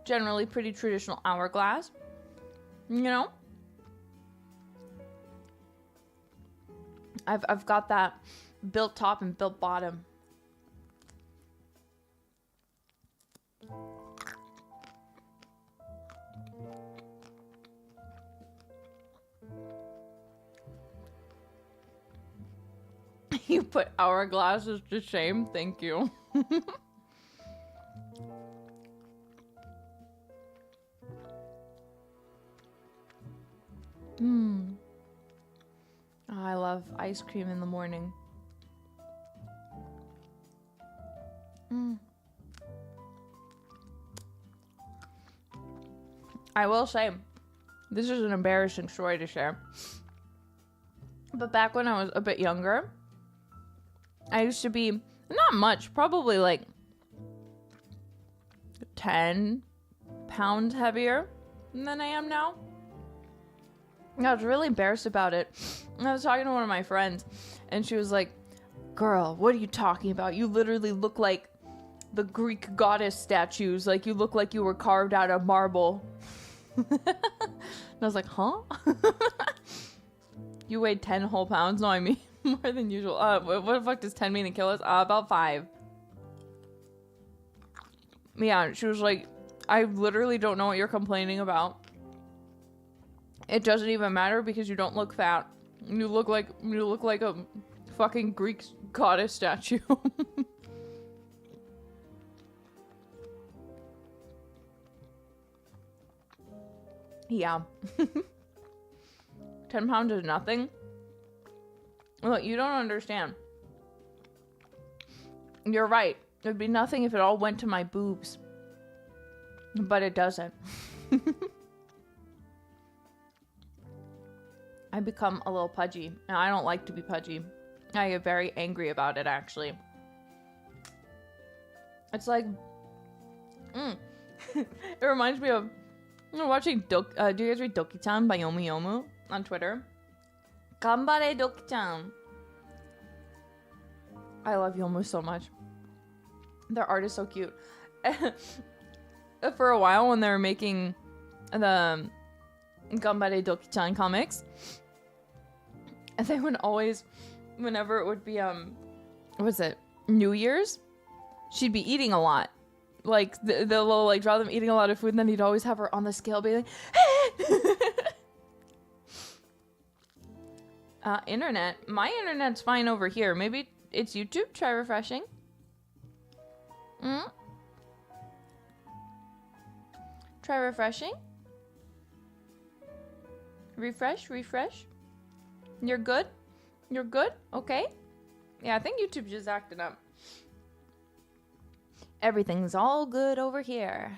generally pretty traditional hourglass. You know? I've got that built top and built bottom. You put hourglasses to shame. Thank you. Oh, I love ice cream in the morning. I will say, this is an embarrassing story to share. But back when I was a bit younger, I used to be, not much, probably like 10 pounds heavier than I am now. I was really embarrassed about it. I was talking to one of my friends, and she was like, girl, what are you talking about? You literally look like the Greek goddess statues. Like, you look like you were carved out of marble. And I was like, huh? You weighed 10 whole pounds? No, I mean more than usual. What the fuck does 10 mean in kilos? About 5. Yeah, she was like, I literally don't know what you're complaining about. It doesn't even matter because you don't look fat. You look like a fucking Greek goddess statue. Yeah. 10 pounds is nothing. Look, you don't understand. You're right. It'd be nothing if it all went to my boobs. But it doesn't. I become a little pudgy. And I don't like to be pudgy. I get very angry about it, actually. It's like... It reminds me of... watching do you guys read Doki-chan by Yomu Yomu on Twitter? Gambare Doki-chan. I love Yomu so much. Their art is so cute. For a while when they were making the Gambare Doki-chan comics, they would always, whenever it would be what was it, New Year's, she'd be eating a lot. Like they'll like draw them eating a lot of food, and then he'd always have her on the scale be like, internet. My internet's fine over here. Maybe it's YouTube. Try refreshing. Try refreshing. Refresh. You're good? You're good? Okay. Yeah, I think YouTube's just acting up. Everything's all good over here.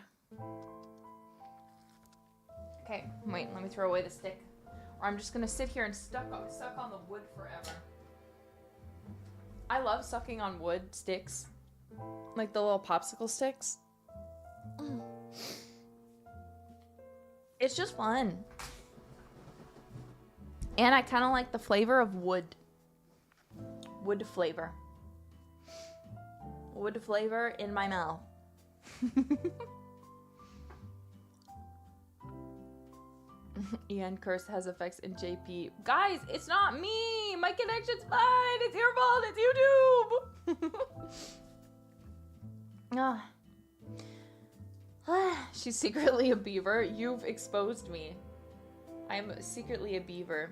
Okay, wait, let me throw away the stick. Or I'm just gonna sit here and suck on the wood forever. I love sucking on wood sticks. Like the little popsicle sticks. It's just fun. And I kind of like the flavor of wood. Wood flavor. Wood flavor in my mouth. Ian Curse has effects in JP. Guys, it's not me! My connection's fine! It's your fault! It's YouTube! She's secretly a beaver. You've exposed me. I'm secretly a beaver.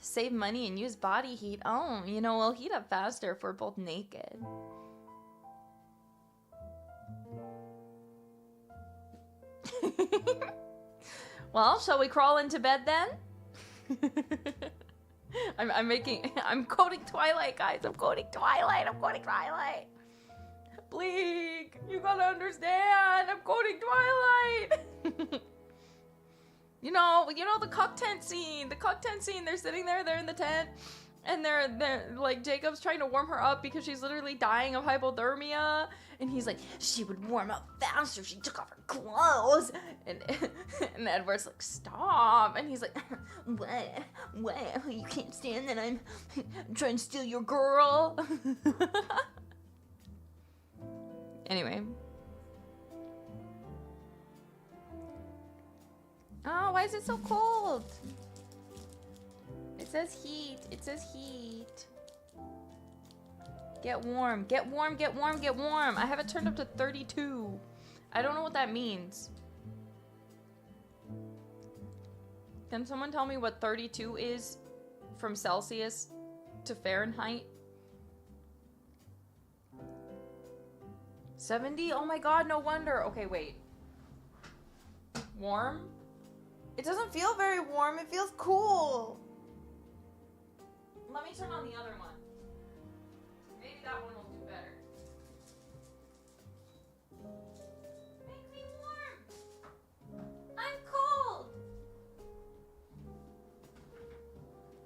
save money and use body heat. Oh, you know, we'll heat up faster if we're both naked. Well, shall we crawl into bed then? I'm quoting Twilight, guys. I'm quoting Twilight. Bleak, you gotta understand. I'm quoting Twilight. You know the cuck tent scene. They're sitting there. They're in the tent, and they're like, Jacob's trying to warm her up because she's literally dying of hypothermia, and he's like, she would warm up faster if she took off her clothes, and Edward's like, stop, and he's like, what? You can't stand that I'm trying to steal your girl. Anyway. Oh, why is it so cold? It says heat. Get warm. I have it turned up to 32. I don't know what that means. Can someone tell me what 32 is from Celsius to Fahrenheit? 70? Oh my god, no wonder. Okay, wait. Warm? It doesn't feel very warm. It feels cool. Let me turn on the other one. Maybe that one will do better. Make me warm. I'm cold.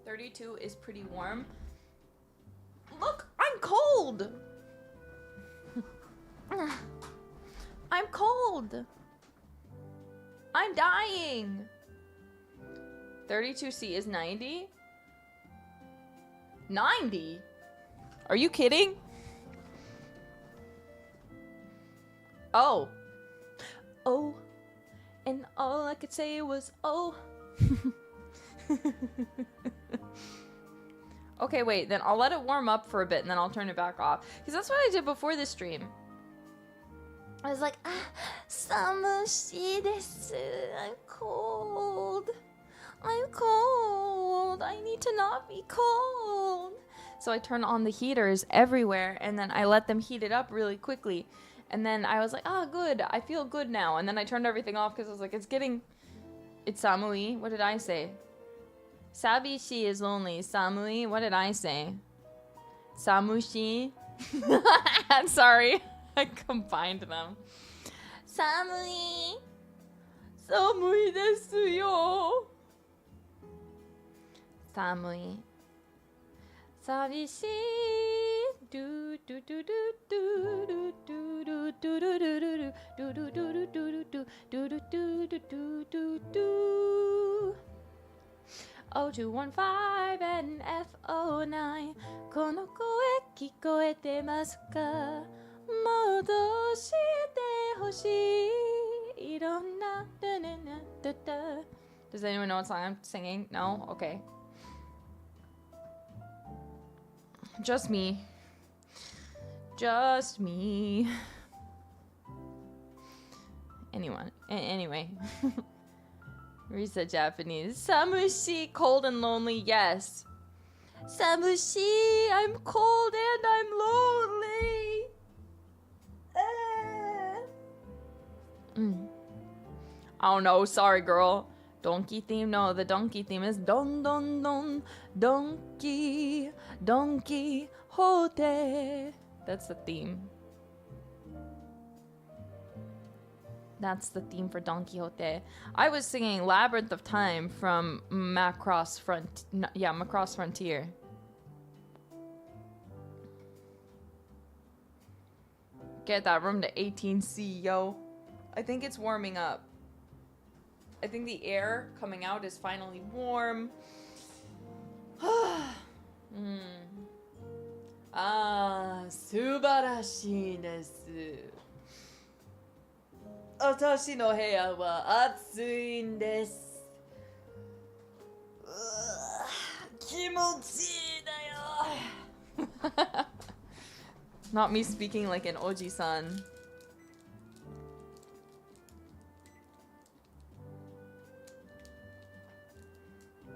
32 is pretty warm. Look, I'm cold. I'm cold. I'm dying. 32C is 90? 90? Are you kidding? Oh. Oh. And all I could say was, oh. Okay, wait. Then I'll let it warm up for a bit and then I'll turn it back off. Because that's what I did before the stream. I was like, samushii desu. I'm cold. I need to not be cold. So I turn on the heaters everywhere and then I let them heat it up really quickly. And then I was like, good. I feel good now. And then I turned everything off because I was like, it's samui. What did I say? Sabishi is lonely. Samui. What did I say? Samushi. I'm sorry. I combined them. Samui. Samui desu yo. Samui. Sabishi. Do do do do do do do do do do do do do do do do do do do do. 0215 and F09 この声聞こえてますか戻してほしいいろんな Does anyone know what song I'm singing? No? Okay. Just me. Just me. Anyway. Nerissa Japanese. Samushi, cold and lonely, yes. Samushi, I'm cold and I'm lonely. Oh no, sorry girl. Donkey theme? No, the donkey theme is don don don donkey donkey hote. That's the theme. That's the theme for Don Quixote. I was singing Labyrinth of Time from Macross Frontier. Get that room to 18C, yo. I think it's warming up. I think the air coming out is finally warm. Subarashi desu. 私の部屋は暑いんです。気持ちいいだよ。Not me speaking like an Oji-san.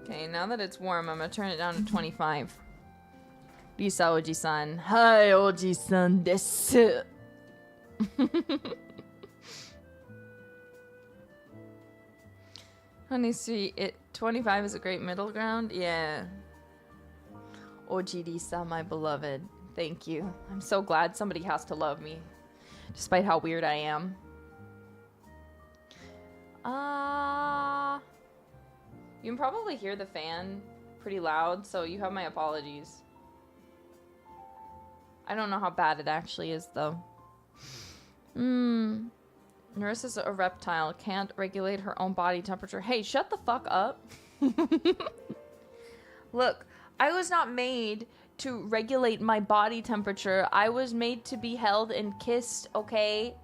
Okay, now that it's warm, I'm gonna turn it down to 25. Risa Oji-san. Hi, Oji-san desu. Honey, sweet. 25 is a great middle ground? Yeah. Oji Risa, my beloved. Thank you. I'm so glad somebody has to love me, despite how weird I am. You can probably hear the fan pretty loud, so you have my apologies. I don't know how bad it actually is, though. Nerissa's a reptile, can't regulate her own body temperature. Hey, shut the fuck up. Look, I was not made to regulate my body temperature. I was made to be held and kissed, okay?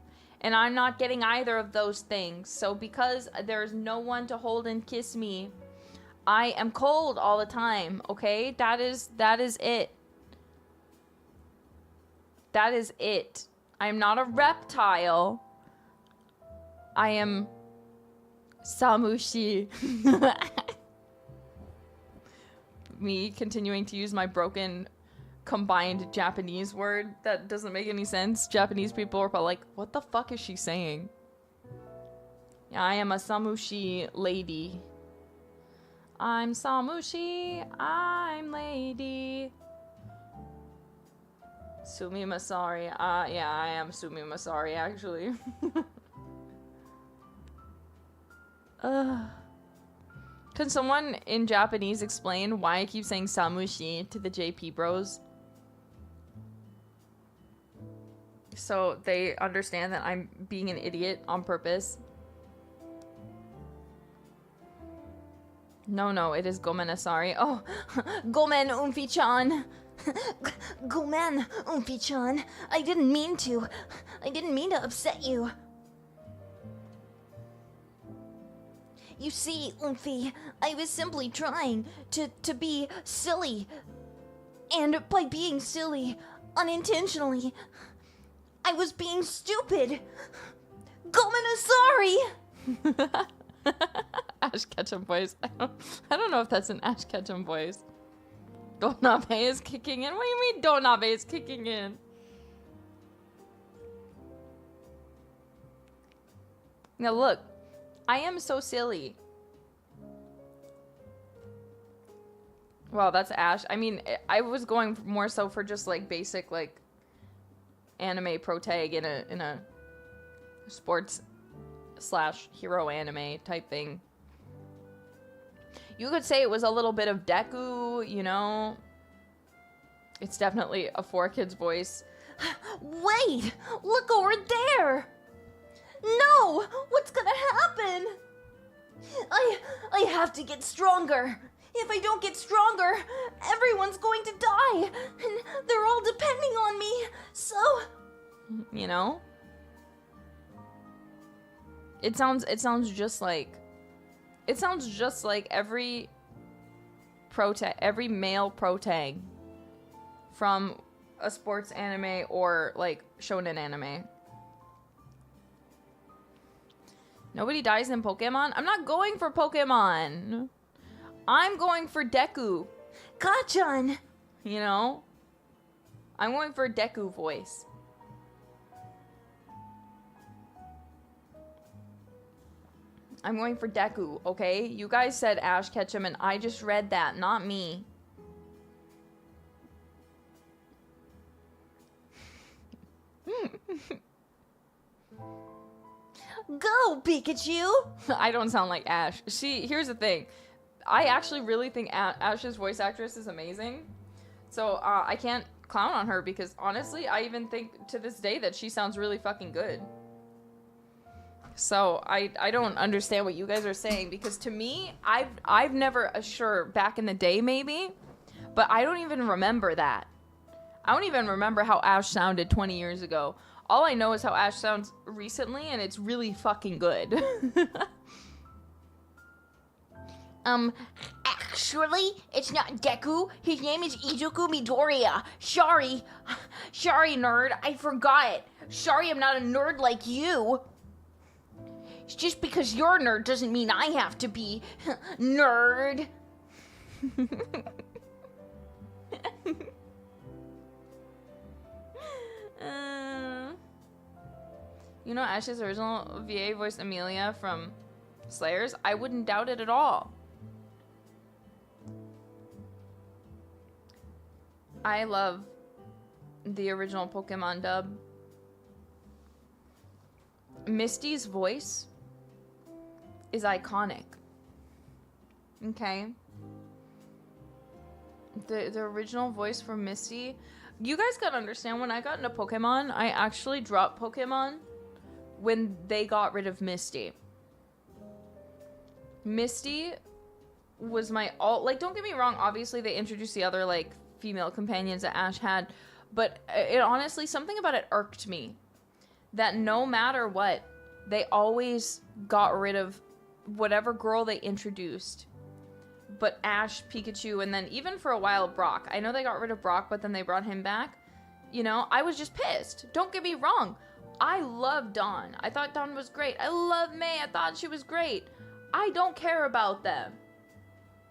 And I'm not getting either of those things. So because there's no one to hold and kiss me, I am cold all the time, okay? That is it. That is it. I am not a reptile. I am Samushi. Me continuing to use my broken combined Japanese word that doesn't make any sense. Japanese people are probably like, what the fuck is she saying? Yeah, I am a Samushi lady. I'm Samushi, I'm lady. Sumi Masari. Yeah, I am Sumi Masari, actually. Can someone in Japanese explain why I keep saying Samushi to the JP bros? So they understand that I'm being an idiot on purpose. No, it is Gomen Asari. Oh, Gomen Umfi-chan. Gomen Umfi-chan. I didn't mean to. I didn't mean to upset you. You see, Umfi, I was simply trying to be silly. And by being silly, unintentionally, I was being stupid. Gomen Asari. Ash Ketchum voice. I don't know if that's an Ash Ketchum voice. Donabe is kicking in? What do you mean Donabe is kicking in? Now look, I am so silly. Well, that's Ash. I mean, I was going more so for just like basic like anime protag in a sports / hero anime type thing. You could say it was a little bit of Deku, you know? It's definitely a 4Kids voice. Wait! Look over there! No! What's gonna happen? I have to get stronger. If I don't get stronger, everyone's going to die. And they're all depending on me. So... You know? It sounds just like... It sounds just like every male protag from a sports anime or like shonen anime. Nobody dies in Pokemon? I'm not going for Pokemon. I'm going for Deku. Gachan! You know? I'm going for a Deku voice. I'm going for Deku, okay? You guys said Ash Ketchum and I just read that, not me. Go, Pikachu! I don't sound like Ash. Here's the thing. I actually really think Ash's voice actress is amazing. So, I can't clown on her because honestly, I even think to this day that she sounds really fucking good. So I don't understand what you guys are saying because to me, I've never back in the day maybe, but I don't even remember that. I don't even remember how Ash sounded 20 years ago. All I know is how Ash sounds recently and it's really fucking good. Actually, it's not Deku. His name is Izuku Midoriya. Sorry, nerd. I forgot. Sorry, I'm not a nerd like you. Just because you're a nerd doesn't mean I have to be nerd. You know, Ash's original VA voiced Amelia from Slayers? I wouldn't doubt it at all. I love the original Pokemon dub. Misty's voice is iconic. Okay. The original voice for Misty. You guys gotta understand, when I got into Pokemon, I actually dropped Pokemon when they got rid of Misty. Misty was my like, don't get me wrong, obviously they introduced the other, like, female companions that Ash had, but it honestly, something about it irked me. That no matter what, they always got rid of whatever girl they introduced. But Ash, Pikachu, and then even for a while, Brock. I know they got rid of Brock, but then they brought him back. You know, I was just pissed. Don't get me wrong. I love Dawn. I thought Dawn was great. I love May. I thought she was great. I don't care about them.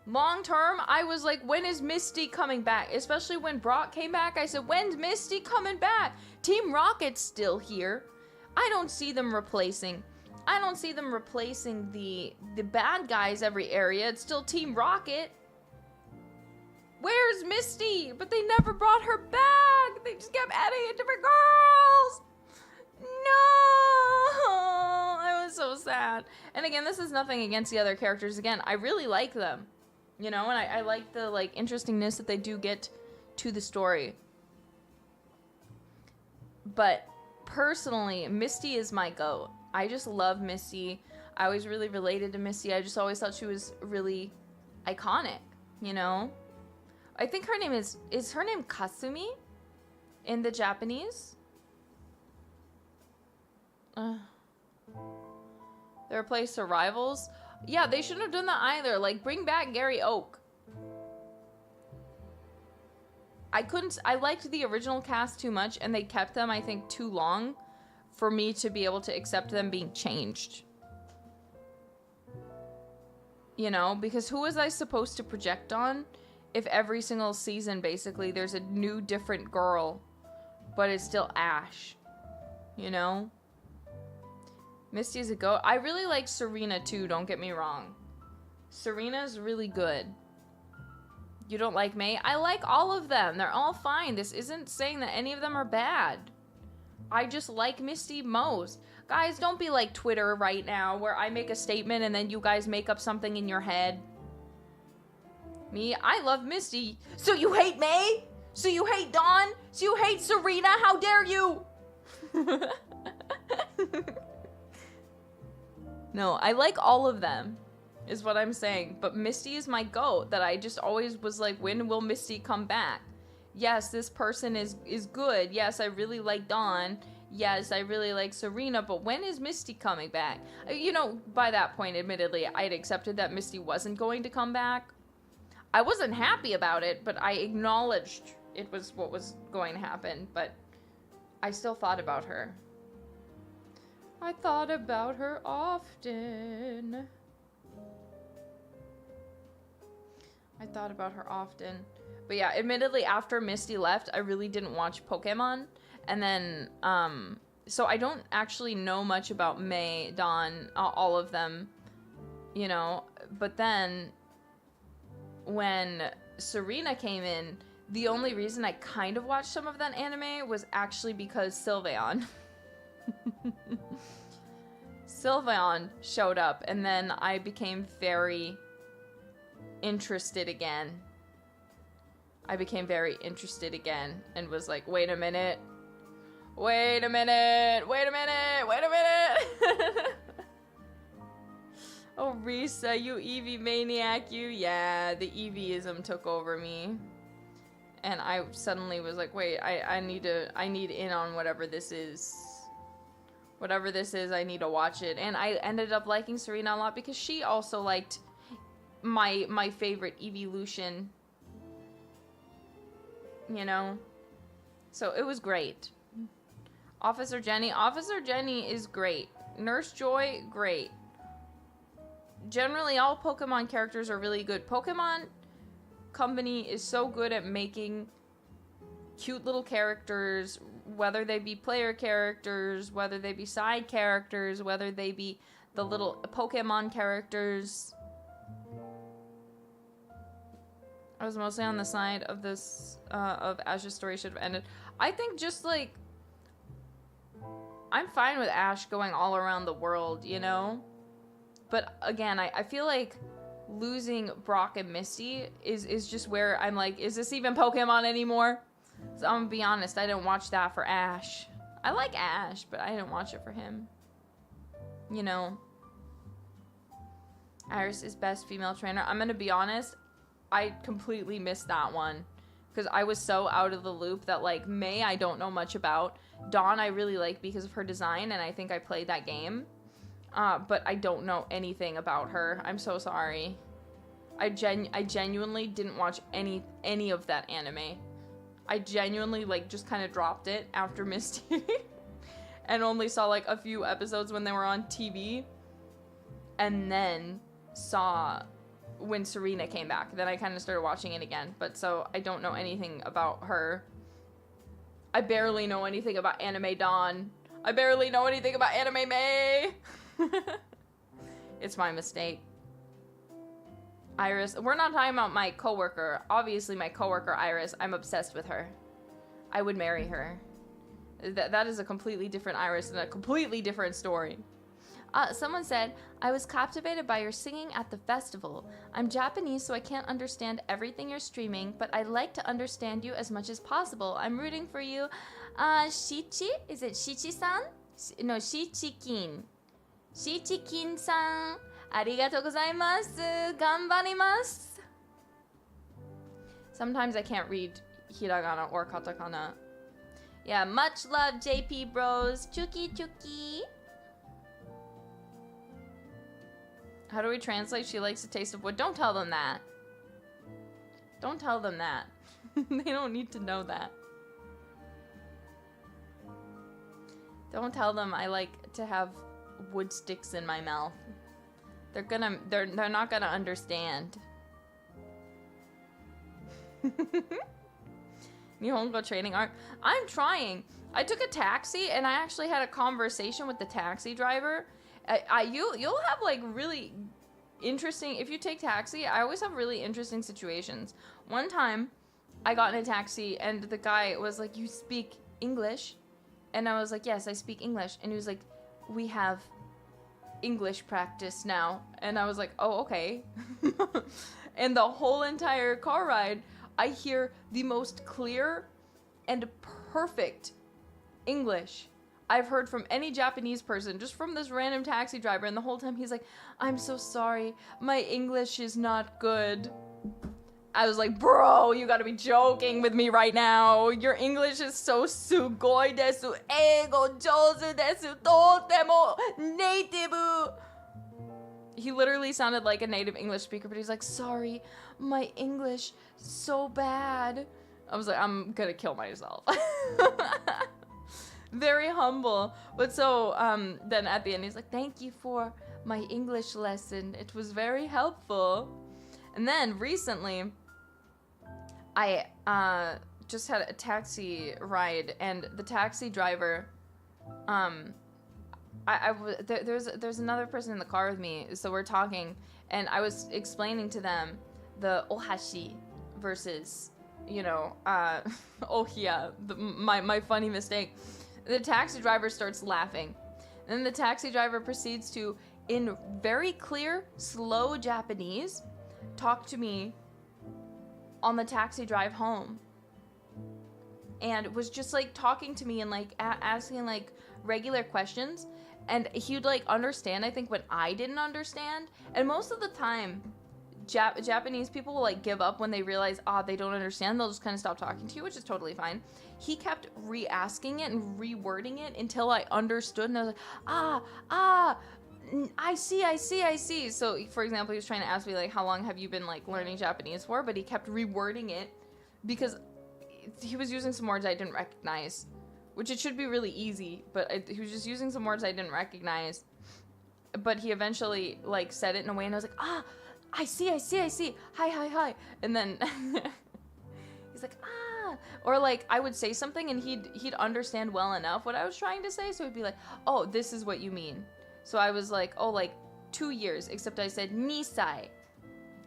Long term, I was like, when is Misty coming back? Especially when Brock came back, I said, when's Misty coming back? Team Rocket's still here. I don't see them replacing the bad guys every area. It's still Team Rocket. Where's Misty? But they never brought her back. They just kept adding in different girls. No, I was so sad. And again, this is nothing against the other characters. Again, I really like them. You know, and I like the, like, interestingness that they do get to the story. But personally, Misty is my GOAT. I just love Misty. I always really related to Misty. I just always thought she was really iconic, you know? I think her name is her name Kasumi in the Japanese? They replaced her rivals? Yeah, they shouldn't have done that either. Like, bring back Gary Oak. I liked the original cast too much, and they kept them, I think, too long for me to be able to accept them being changed. You know, because who was I supposed to project on if every single season, basically, there's a new, different girl, but it's still Ash, you know? Misty's a goat. I really like Serena, too, don't get me wrong. Serena's really good. You don't like May? I like all of them. They're all fine. This isn't saying that any of them are bad. I just like Misty most. Guys, don't be like Twitter right now, where I make a statement and then you guys make up something in your head. Me, I love Misty. So you hate May? So you hate Dawn? So you hate Serena? How dare you? No, I like all of them, is what I'm saying. But Misty is my GOAT, that I just always was like, when will Misty come back? Yes, this person is good. Yes, I really like Dawn. Yes, I really like Serena, but when is Misty coming back? You know, by that point, admittedly, I had accepted that Misty wasn't going to come back. I wasn't happy about it, but I acknowledged it was what was going to happen, but I still thought about her. I thought about her often. But yeah, admittedly, after Misty left, I really didn't watch Pokemon. And then, so I don't actually know much about May, Dawn, all of them, you know. But then, when Serena came in, the only reason I kind of watched some of that anime was actually because Sylveon. Sylveon showed up, and then I became very interested again. And was like, wait a minute. Oh, Risa, you Eevee maniac, you. Yeah, the Eeveeism took over me. And I suddenly was like, wait, I need in on whatever this is. Whatever this is, I need to watch it. And I ended up liking Serena a lot because she also liked my favorite evolution. You know? So it was great. Officer Jenny is great. Nurse Joy, great. Generally, all Pokemon characters are really good. Pokemon company is so good at making cute little characters, whether they be player characters, whether they be side characters, whether they be the little Pokemon characters. I was mostly on the side of this, of Ash's story should have ended. I think just, like, I'm fine with Ash going all around the world, you know? But, again, I feel like losing Brock and Misty is just where I'm like, is this even Pokemon anymore? So I'm gonna be honest, I didn't watch that for Ash. I like Ash, but I didn't watch it for him. You know? Iris is best female trainer. I'm gonna be honest, I completely missed that one. Because I was so out of the loop that, like, May I don't know much about. Dawn I really like because of her design, and I think I played that game. But I don't know anything about her. I'm so sorry. I genuinely didn't watch any of that anime. I genuinely, like, just kind of dropped it after Misty. And only saw, like, a few episodes when they were on TV. And then saw when Serena came back. Then I kind of started watching it again. But so I don't know anything about her. I barely know anything about Anime Dawn. I barely know anything about Anime May. It's my mistake. Iris, we're not talking about my coworker. Obviously my coworker Iris, I'm obsessed with her. I would marry her. That is a completely different Iris and a completely different story. Someone said, I was captivated by your singing at the festival. I'm Japanese, so I can't understand everything you're streaming, but I like to understand you as much as possible. I'm rooting for you. Shichi? Is it Shichi-san? No, Shichi-kin. Shichi-kin-san. Arigatou gozaimasu. Ganbarimasu. Sometimes I can't read hiragana or katakana. Yeah, much love, JP bros. Chuki chuki. How do we translate? She likes the taste of wood. Don't tell them that. Don't tell them that. They don't need to know that. Don't tell them I like to have wood sticks in my mouth. They're not gonna understand. Nihongo trading art. I'm trying. I took a taxi and I actually had a conversation with the taxi driver. You'll have like really interesting, if you take taxi, I always have really interesting situations. One time I got in a taxi and the guy was like, you speak English? And I was like, yes, I speak English. And he was like, we have English practice now. And I was like, oh, okay. And the whole entire car ride, I hear the most clear and perfect English I've heard from any Japanese person, just from this random taxi driver, and the whole time he's like, I'm so sorry, my English is not good. I was like, bro, you gotta be joking with me right now. Your English is so sugoi desu, eigo jouzu desu, totemo native. He literally sounded like a native English speaker, but he's like, sorry, my English so bad. I was like, I'm gonna kill myself. Very humble. But so then at the end he's like, thank you for my English lesson. It was very helpful. And then recently I just had a taxi ride, and the taxi driver there's another person in the car with me, so we're talking, and I was explaining to them the ohashi versus, you know, ohiya, my funny mistake. The taxi driver starts laughing. And then the taxi driver proceeds to, in very clear, slow Japanese, talk to me on the taxi drive home. And was just like talking to me and like asking like regular questions. And he'd like understand, I think, when I didn't understand. And most of the time, Japanese people will like give up when they realize, they don't understand. They'll just kind of stop talking to you, which is totally fine. He kept re-asking it and rewording it until I understood, and I was like, I see. So, for example, he was trying to ask me like, how long have you been like learning Japanese for? But he kept rewording it because he was using some words I didn't recognize, which it should be really easy, but he was just using some words I didn't recognize. But he eventually like said it in a way, and I was like, I see. Hi. And then he's like, ah. Or like I would say something and he'd understand well enough what I was trying to say. So he'd be like, oh, this is what you mean. So I was like, oh, like 2 years, except I said nisai.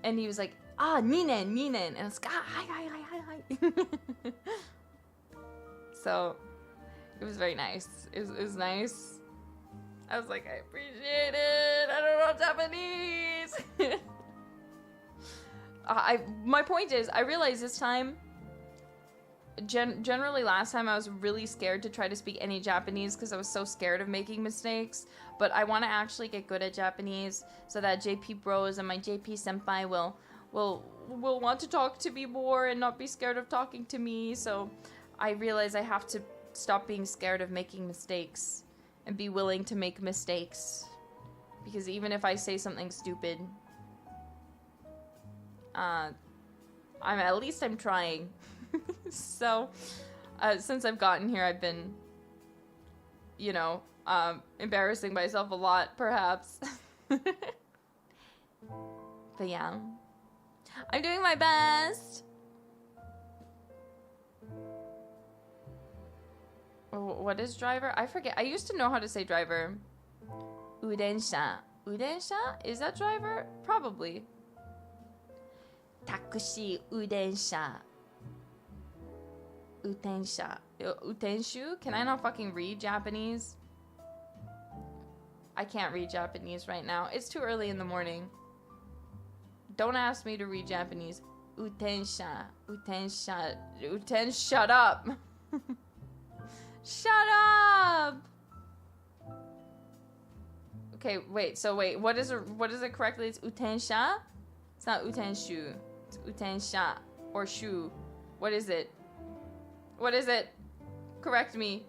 And he was like, ah, ninen. And I was like, ah, hi. So it was very nice. It was nice. I was like, I appreciate it. I don't know Japanese. My point is, I realized this time, generally last time I was really scared to try to speak any Japanese because I was so scared of making mistakes. But I want to actually get good at Japanese so that JP bros and my JP senpai will want to talk to me more and not be scared of talking to me. So I realize I have to stop being scared of making mistakes and be willing to make mistakes. Because even if I say something stupid, at least I'm trying. So, since I've gotten here, I've been, embarrassing myself a lot, perhaps. But yeah, I'm doing my best. What is driver? I forget. I used to know how to say driver. Udensha. Udensha? Is that driver? Probably. Taxi udensha. Utensha. Utenshu? Can I not fucking read Japanese? I can't read Japanese right now. It's too early in the morning. Don't ask me to read Japanese. Utensha. Utensha. Shut up. Shut up. Okay, wait. So wait, what is it correctly? It's utensha? It's not utenshu. It's utensha or shu. What is it? What is it? Correct me.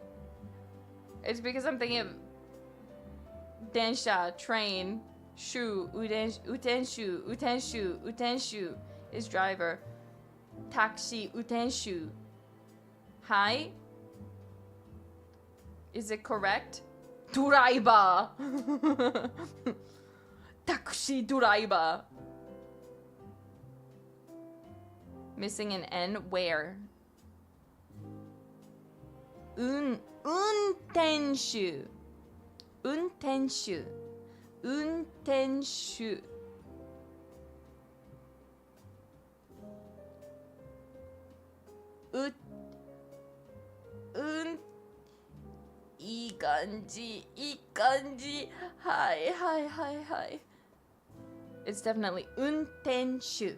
It's because I'm thinking of densha, train, shu, utenshu is driver. Taxi, utenshu. Hi? Is it correct? Duraiba! Taxi duraiba. Missing an N. Where? Untenshu. Untenshu. Untenshu. I kanji. Hi. It's definitely untenshu.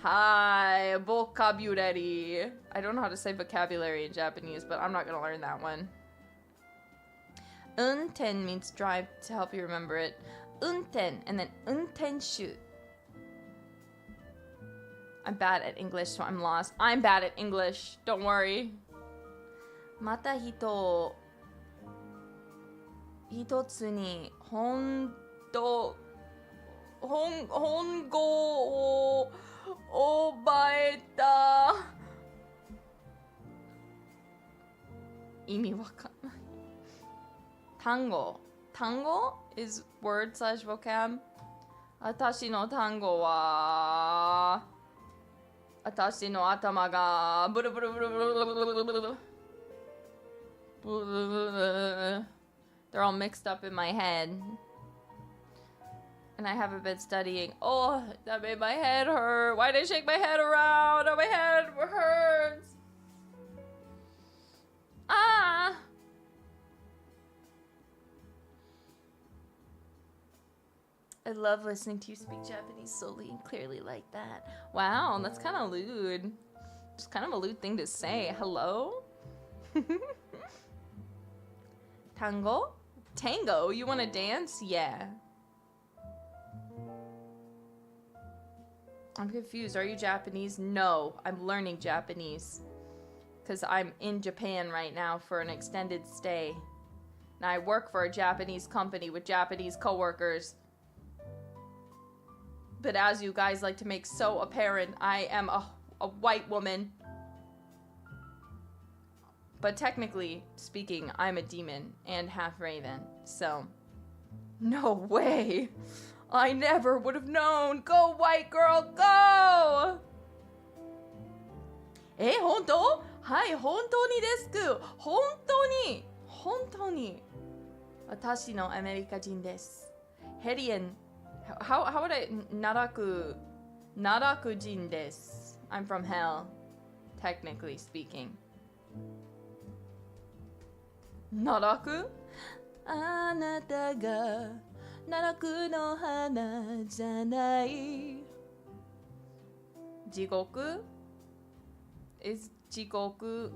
Hi, vocabulary. I don't know how to say vocabulary in Japanese, but I'm not gonna learn that one. Unten means drive, to help you remember it. Unten, and then untenshu. I'm bad at English, so I'm lost. I'm bad at English, don't worry. Mata hitotsu ni hongo wo obaeta. Imi wakanai. Tango. Tango is word/vocab. Atashi no tango wa atashi no atama ga buru buru buru buru. They're all mixed up in my head. And I haven't been studying. Oh, that made my head hurt. Why did I shake my head around? Oh, my head hurts. Ah. I love listening to you speak Japanese slowly and clearly like that. Wow, that's kind of lewd. It's kind of a lewd thing to say. Hello? Tango? Tango? You want to dance? Yeah. I'm confused. Are you Japanese? No, I'm learning Japanese. Because I'm in Japan right now for an extended stay. Now I work for a Japanese company with Japanese coworkers. But as you guys like to make so apparent, I am a white woman. But technically speaking, I'm a demon and half raven. So, no way. I never would have known. Go, white girl, go! 本当？はい、本当にです。本当に。私のアメリカ人です。ヘリエン、how would I, 奈落人です。I'm from hell, technically speaking. 奈落？あなたが奈落の花じゃない。地獄？ Is 地獄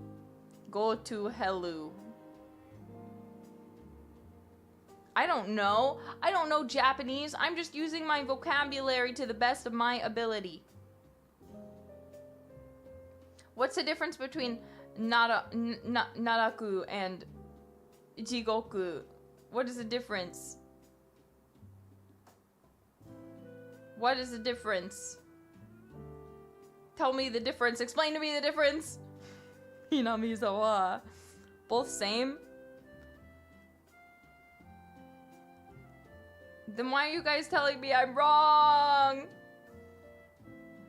go to hell? I don't know. I don't know Japanese. I'm just using my vocabulary to the best of my ability. What's the difference between naraku and jigoku? What is the difference? What is the difference? Tell me the difference. Explain to me the difference. Hinami-sawa. Both same? Then why are you guys telling me I'm wrong?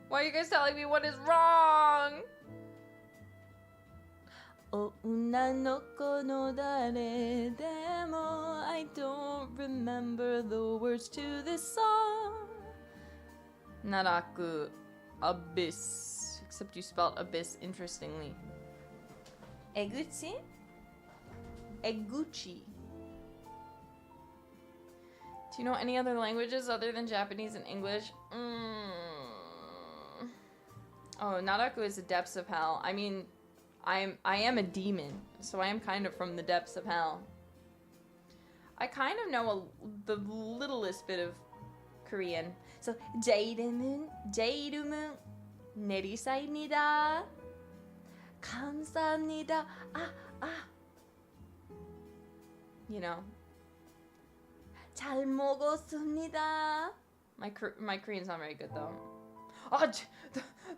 Why are you guys telling me what is wrong? 女の子の誰でも I don't remember the words to this song. Naraku. Abyss. Except you spelled abyss interestingly. Eguchi? Eguchi. Do you know any other languages other than Japanese and English? Oh, Naraku is the depths of hell. I mean, I am a demon, so I am kind of from the depths of hell. I kind of know the littlest bit of Korean. So, Jairumun, Nerissa-입니다. 감사합니다. You know. 잘 먹었습니다. My Korean's not very good though. Oh,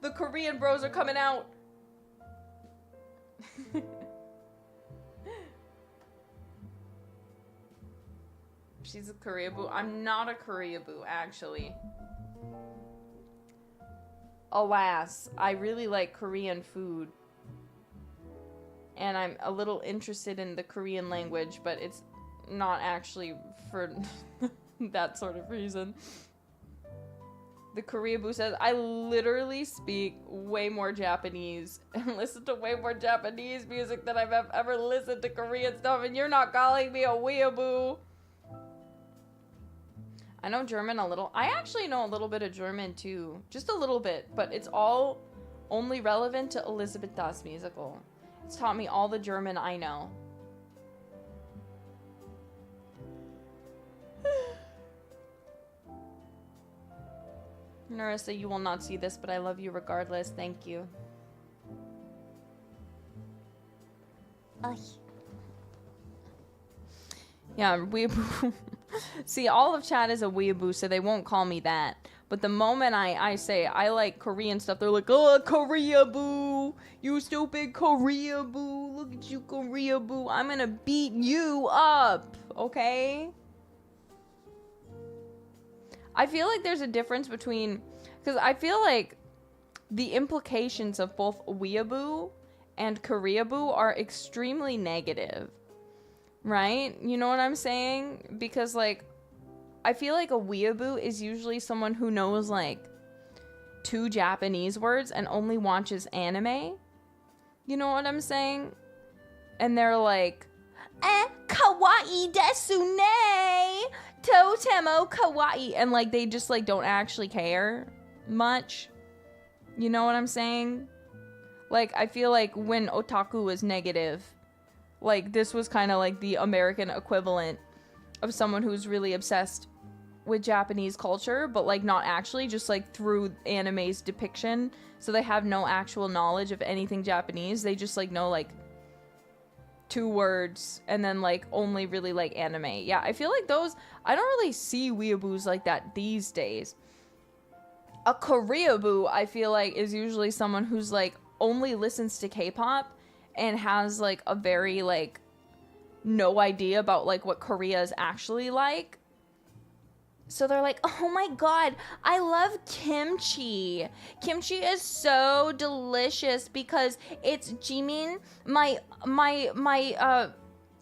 the Korean bros are coming out. She's a Koreaboo. I'm not a Koreaboo, actually. Alas, I really like Korean food. And I'm a little interested in the Korean language, but it's not actually for that sort of reason. The Koreaboo says, I literally speak way more Japanese and listen to way more Japanese music than I've ever listened to Korean stuff, and you're not calling me a weeaboo. I know German a little. I actually know a little bit of German too. Just a little bit, but it's all only relevant to Elizabeth Das musical. It's taught me all the German I know. Nerissa, you will not see this, but I love you regardless. Thank you. Ay. Yeah, weeaboo. See, all of chat is a weeaboo, so they won't call me that. But the moment I say I like Korean stuff, they're like, oh, Koreaboo! You stupid Koreaboo! Look at you, Koreaboo! I'm gonna beat you up, okay? I feel like there's a difference between... Because I feel like the implications of both weeaboo and Koreaboo are extremely negative. Right? You know what I'm saying? Because, like, I feel like a weeaboo is usually someone who knows, like, 2 Japanese words and only watches anime. You know what I'm saying? And they're like, kawaii desu ne! Totemo kawaii! And, like, they just, like, don't actually care much. You know what I'm saying? Like, I feel like when otaku was negative, like, this was kind of like the American equivalent of someone who's really obsessed with Japanese culture, but, like, not actually, just, like, through anime's depiction. So they have no actual knowledge of anything Japanese. They just, like, know, like, 2 words and then, like, only really like anime. Yeah, I feel like those... I don't really see weeaboos like that these days. A Koreaboo, I feel like, is usually someone who's, like, only listens to K-pop and has, like, a very, like, no idea about, like, what Korea is actually like. So they're like, oh my god, I love kimchi. Kimchi is so delicious because it's jimin,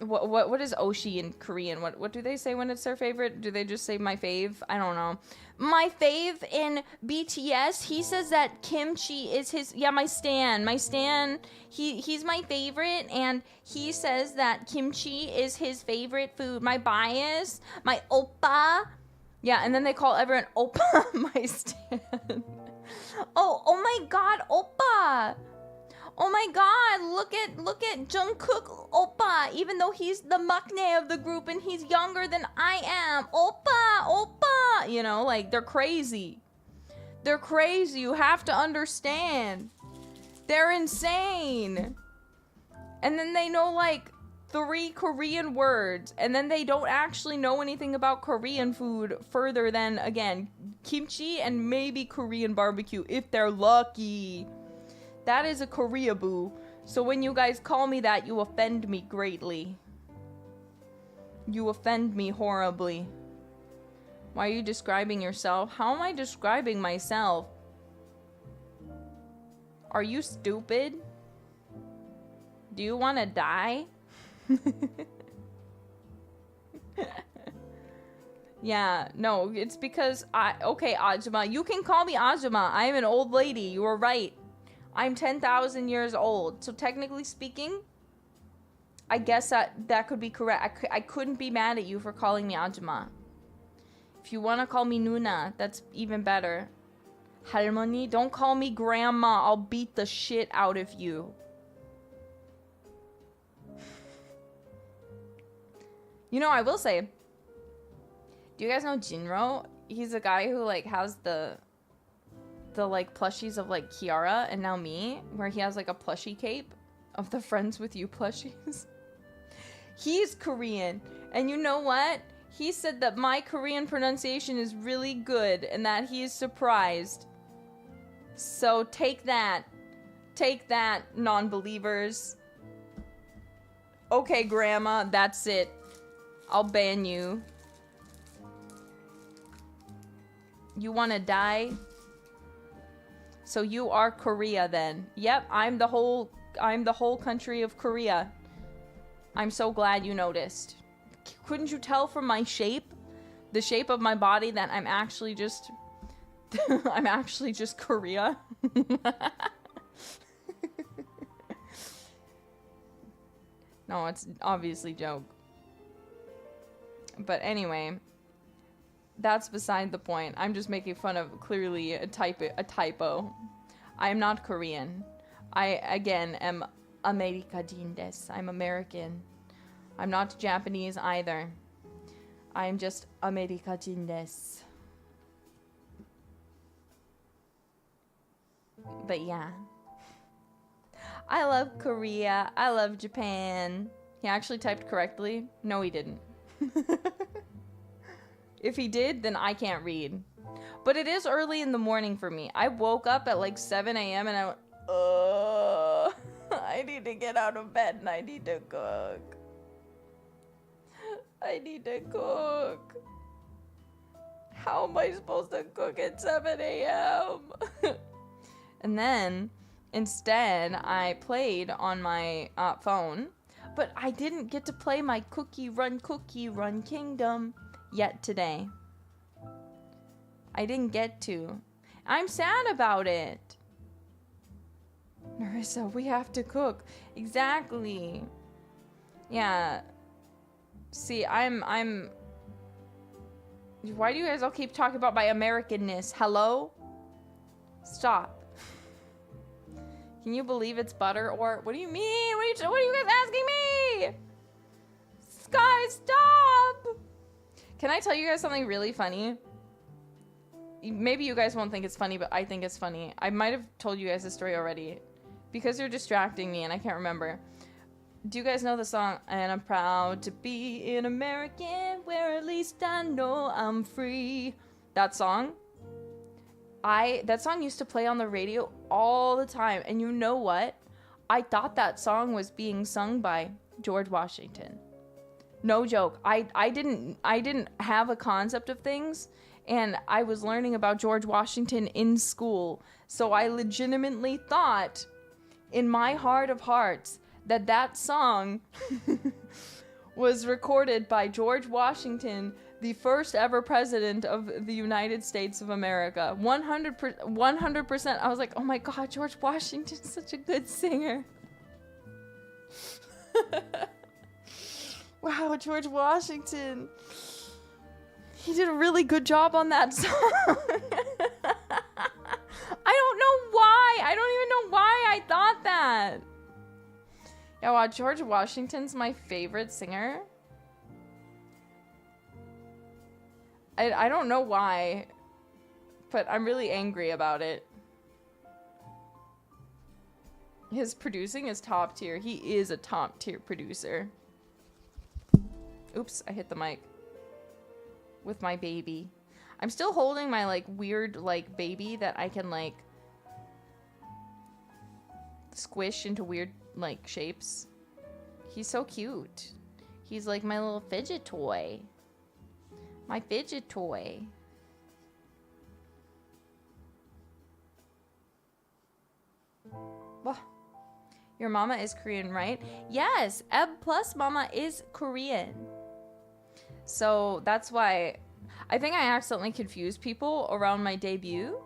what is oshi in Korean? What do they say when it's their favorite? Do they just say my fave? I don't know. My fave in BTS, he says that kimchi is his, yeah, my stan, he's my favorite, and he says that kimchi is his favorite food. My bias, my oppa. Yeah, and then they call everyone oppa my stan. Oh my god, oppa. Oh my god, look at Jungkook oppa, even though he's the maknae of the group and he's younger than I am. Oppa. You know, like, they're crazy. They're crazy. You have to understand. They're insane. And then they know like 3 Korean words, and then they don't actually know anything about Korean food further than, again, kimchi and maybe Korean barbecue if they're lucky. That is a Korea boo. So when you guys call me that, you offend me greatly. You offend me horribly. Why are you describing yourself? How am I describing myself? Are you stupid? Do you want to die? Yeah, no, it's because okay, Ajima, you can call me Ajima. I am an old lady. You were right. I'm 10,000 years old. So technically speaking, I guess that could be correct. I couldn't be mad at you for calling me Ajima. If you want to call me Nuna, that's even better. Harmony, don't call me grandma. I'll beat the shit out of you. You know, I will say, do you guys know Jinro? He's a guy who like has the like plushies of like Kiara and now me, where he has like a plushie cape of the Friends with You plushies. He's Korean, and you know what? He said that my Korean pronunciation is really good and that he is surprised. So take that, non-believers. Okay, grandma, that's it. I'll ban you. You wanna die? So you are Korea then. Yep, I'm the whole country of Korea. I'm so glad you noticed. Couldn't you tell from my shape? The shape of my body that I'm actually just I'm actually just Korea. No, it's obviously joke. But anyway, that's beside the point. I'm just making fun of clearly a typo. I am not Korean. I, again, am Amerikajin desu. I'm American. I'm not Japanese either. I'm just Amerikajin desu. But yeah. I love Korea. I love Japan. He actually typed correctly. No, he didn't. If he did, then I can't read. But it is early in the morning for me. I woke up at like 7 a.m. and I went, I need to get out of bed and I need to cook. I need to cook. How am I supposed to cook at 7 a.m.? And then, instead, I played on my phone. But I didn't get to play my Cookie Run Kingdom yet today. I didn't get to. I'm sad about it. Nerissa, we have to cook. Exactly. Yeah. See, I'm... Why do you guys all keep talking about my Americanness? Hello? Stop. Can you believe it's butter? Or what do you mean? What are you guys asking me? Sky, stop! Can I tell you guys something really funny? Maybe you guys won't think it's funny, but I think it's funny. I might have told you guys this story already. Because you're distracting me and I can't remember. Do you guys know the song, And I'm proud to be an American, where at least I know I'm free? That song? That song used to play on the radio all the time. And you know what? I thought that song was being sung by George Washington. No joke. I didn't have a concept of things, and I was learning about George Washington in school. So I legitimately thought in my heart of hearts that that song was recorded by George Washington, the first ever president of the United States of America. 100%. I was like, oh my God, George Washington's such a good singer. Wow, George Washington. He did a really good job on that song. I don't know why. I don't even know why I thought that. Yeah, wow, George Washington's my favorite singer. I don't know why, but I'm really angry about it. His producing is top tier. He is a top tier producer. Oops, I hit the mic with my baby. I'm still holding my like weird like baby that I can like squish into weird like shapes. He's so cute. He's like my little fidget toy. My fidget toy. Whoa. Your mama is Korean, right? Yes, Eb plus mama is Korean. So that's why I think I accidentally confused people around my debut.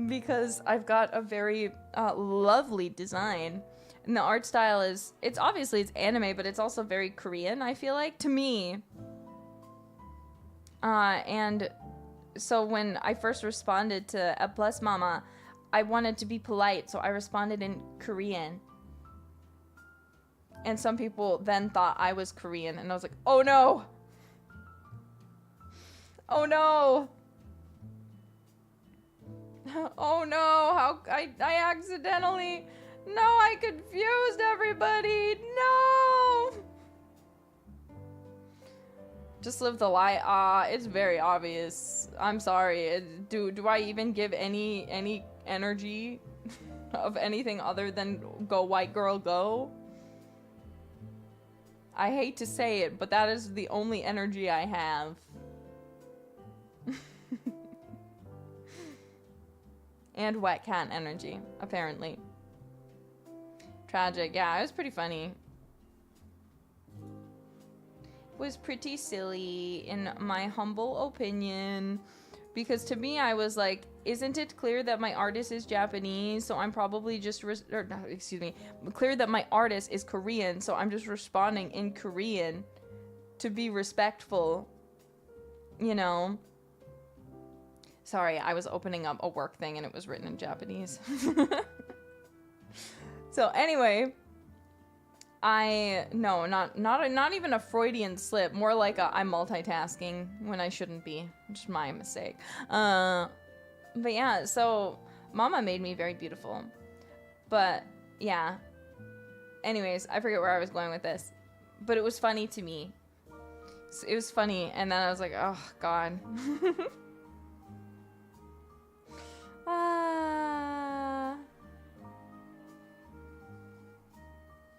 Because I've got a very lovely design. And the art style is, it's anime, but it's also very Korean, I feel like, to me. And so when I first responded to Eb plus mama, I wanted to be polite, so I responded in Korean. And some people then thought I was Korean, and I was like, oh no! Oh no! Oh no, how I accidentally... No, I confused everybody! No! Just live the lie. It's very obvious. I'm sorry. Do I even give any energy of anything other than go white girl go? I hate to say it, but that is the only energy I have. And wet cat energy, apparently. Tragic. Yeah, it was pretty funny. Was pretty silly in my humble opinion, because to me I was like, isn't it clear that my artist is Japanese, so I'm probably just clear that my artist is Korean, so I'm just responding in Korean to be respectful, you know. Sorry, I was opening up a work thing and it was written in Japanese. So anyway, not even a Freudian slip, more like I'm multitasking when I shouldn't be, which is my mistake. But yeah, so mama made me very beautiful. But yeah, anyways, I forget where I was going with this, but it was funny to me. So it was funny, and then I was like, oh God.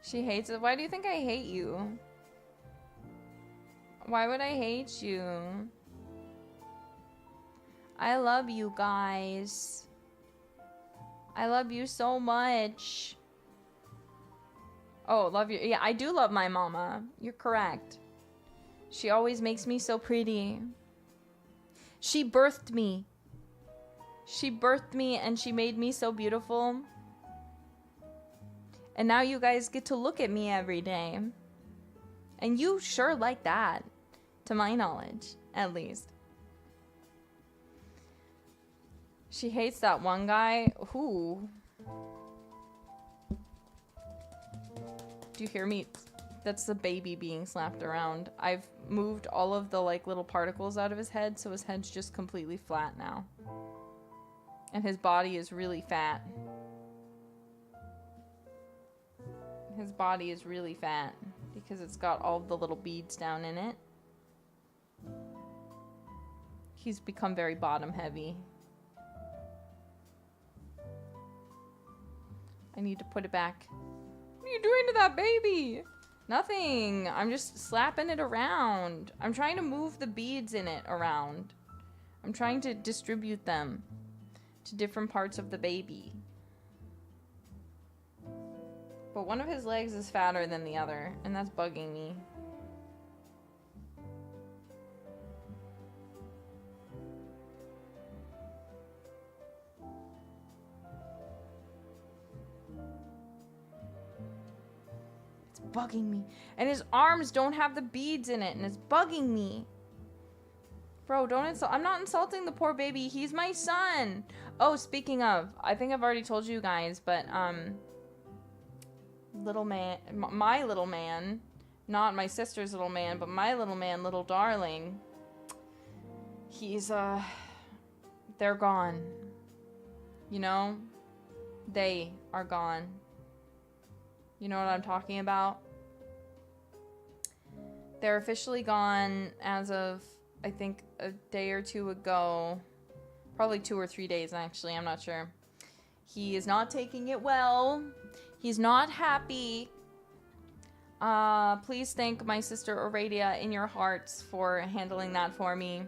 She hates it. Why do you think I hate you? Why would I hate you? I love you guys. I love you so much. Oh, love you. Yeah, I do love my mama. You're correct. She always makes me so pretty. She birthed me. She birthed me and she made me so beautiful. And now you guys get to look at me every day. And you sure like that, to my knowledge, at least. She hates that one guy. Who? Do you hear me? That's the baby being slapped around. I've moved all of the like little particles out of his head, so his head's just completely flat now. And his body is really fat. His body is really fat because it's got all the little beads down in it. He's become very bottom heavy. I need to put it back. What are you doing to that baby? Nothing. I'm just slapping it around. I'm trying to move the beads in it around. I'm trying to distribute them to different parts of the baby. But one of his legs is fatter than the other, and that's bugging me. Bugging me. And his arms don't have the beads in it, and it's bugging me. Bro, don't insult. I'm not insulting the poor baby. He's my son. Oh, speaking of, I think I've already told you guys, but little man, my little man, not my sister's little man, but my little man, little darling. He's they're gone. You know? They are gone. You know what I'm talking about? They're officially gone as of, I think, a day or two ago. Probably 2 or 3 days, actually. I'm not sure. He is not taking it well. He's not happy. Please thank my sister Aurelia in your hearts for handling that for me.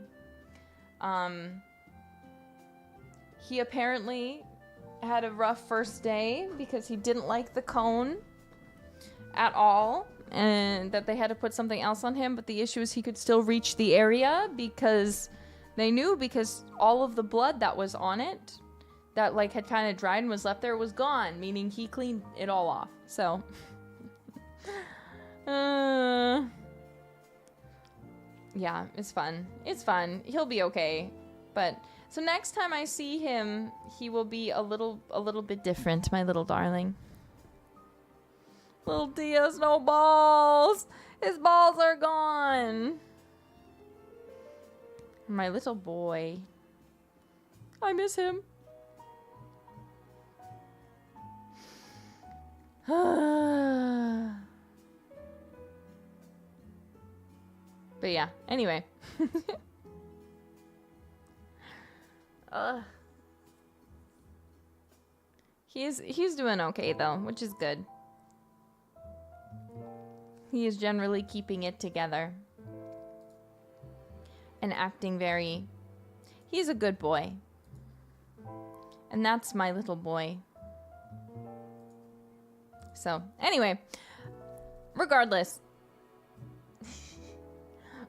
He apparently had a rough first day because he didn't like the cone at all, and that they had to put something else on him, but the issue is he could still reach the area because they knew, because all of the blood that was on it that like had kind of dried and was left there was gone, meaning he cleaned it all off. So yeah, it's fun. It's fun. He'll be okay. But so next time I see him, he will be a little bit different, my little darling. Little D has no balls. His balls are gone. My little boy. I miss him. But yeah, anyway. He's doing okay though, which is good. He is generally keeping it together and acting very... He's a good boy. And that's my little boy. So, anyway. Regardless.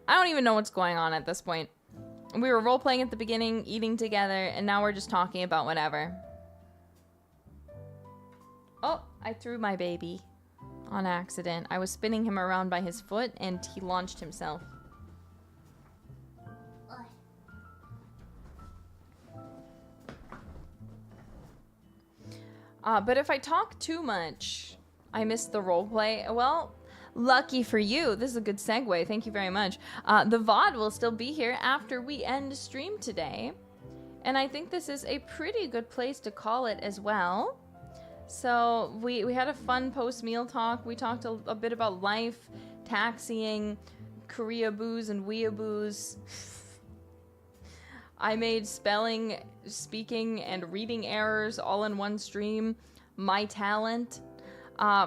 I don't even know what's going on at this point. We were role-playing at the beginning, eating together, and now we're just talking about whatever. Oh, I threw my baby. On accident. I was spinning him around by his foot and he launched himself. But if I talk too much, I miss the roleplay. Well, lucky for you. This is a good segue. Thank you very much. The VOD will still be here after we end stream today. And I think this is a pretty good place to call it as well. So we had a fun post-meal talk. We talked a bit about life, taxiing, Korea-boos and weeaboos. I made spelling, speaking, and reading errors all in one stream. My talent.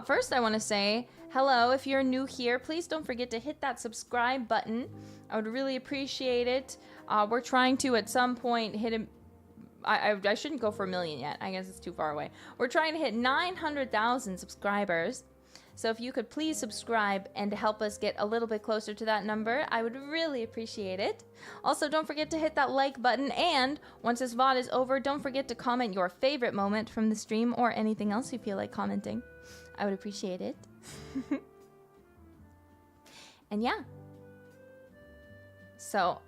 First, I want to say hello. If you're new here, please don't forget to hit that subscribe button. I would really appreciate it. We're trying to, at some point, hit a... I shouldn't go for 1 million yet. I guess it's too far away. We're trying to hit 900,000 subscribers. So if you could please subscribe and help us get a little bit closer to that number, I would really appreciate it. Also, don't forget to hit that like button. And once this VOD is over, don't forget to comment your favorite moment from the stream or anything else you feel like commenting. I would appreciate it. And yeah. So,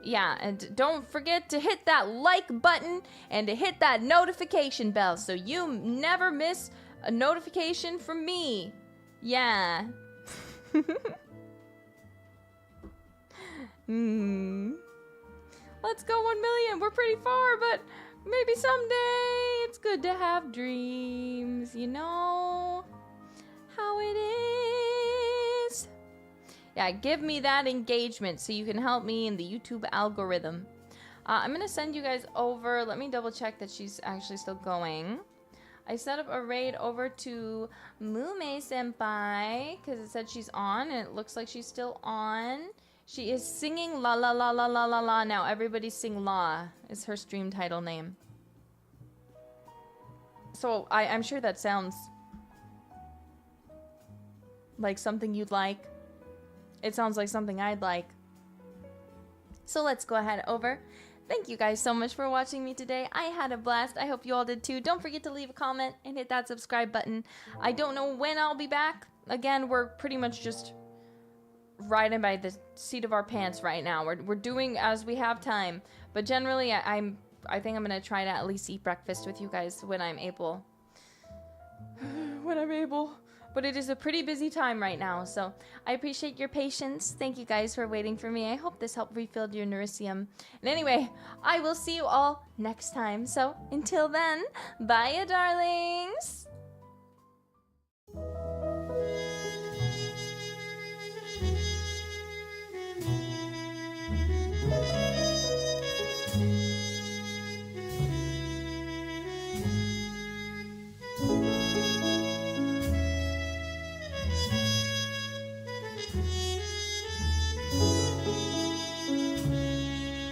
yeah, and don't forget to hit that like button and to hit that notification bell so you never miss a notification from me. Yeah. Let's go 1 million. We're pretty far, but maybe someday it's good to have dreams, you know how it is. Yeah, give me that engagement so you can help me in the YouTube algorithm. I'm going to send you guys over. Let me double check that she's actually still going. I set up a raid over to Mume-senpai because it said she's on, and it looks like she's still on. She is singing la la la la la la la now. Everybody sing la is her stream title name. So I'm sure that sounds like something you'd like. It sounds like something I'd like. So let's go ahead over. Thank you guys so much for watching me today. I had a blast. I hope you all did too. Don't forget to leave a comment and hit that subscribe button. I don't know when I'll be back. Again, we're pretty much just riding by the seat of our pants right now. We're doing as we have time. But generally, I think I'm going to try to at least eat breakfast with you guys when I'm able. When I'm able. But it is a pretty busy time right now, so I appreciate your patience. Thank you guys for waiting for me. I hope this helped refill your Nerissum. And anyway, I will see you all next time. So until then, bye, darlings!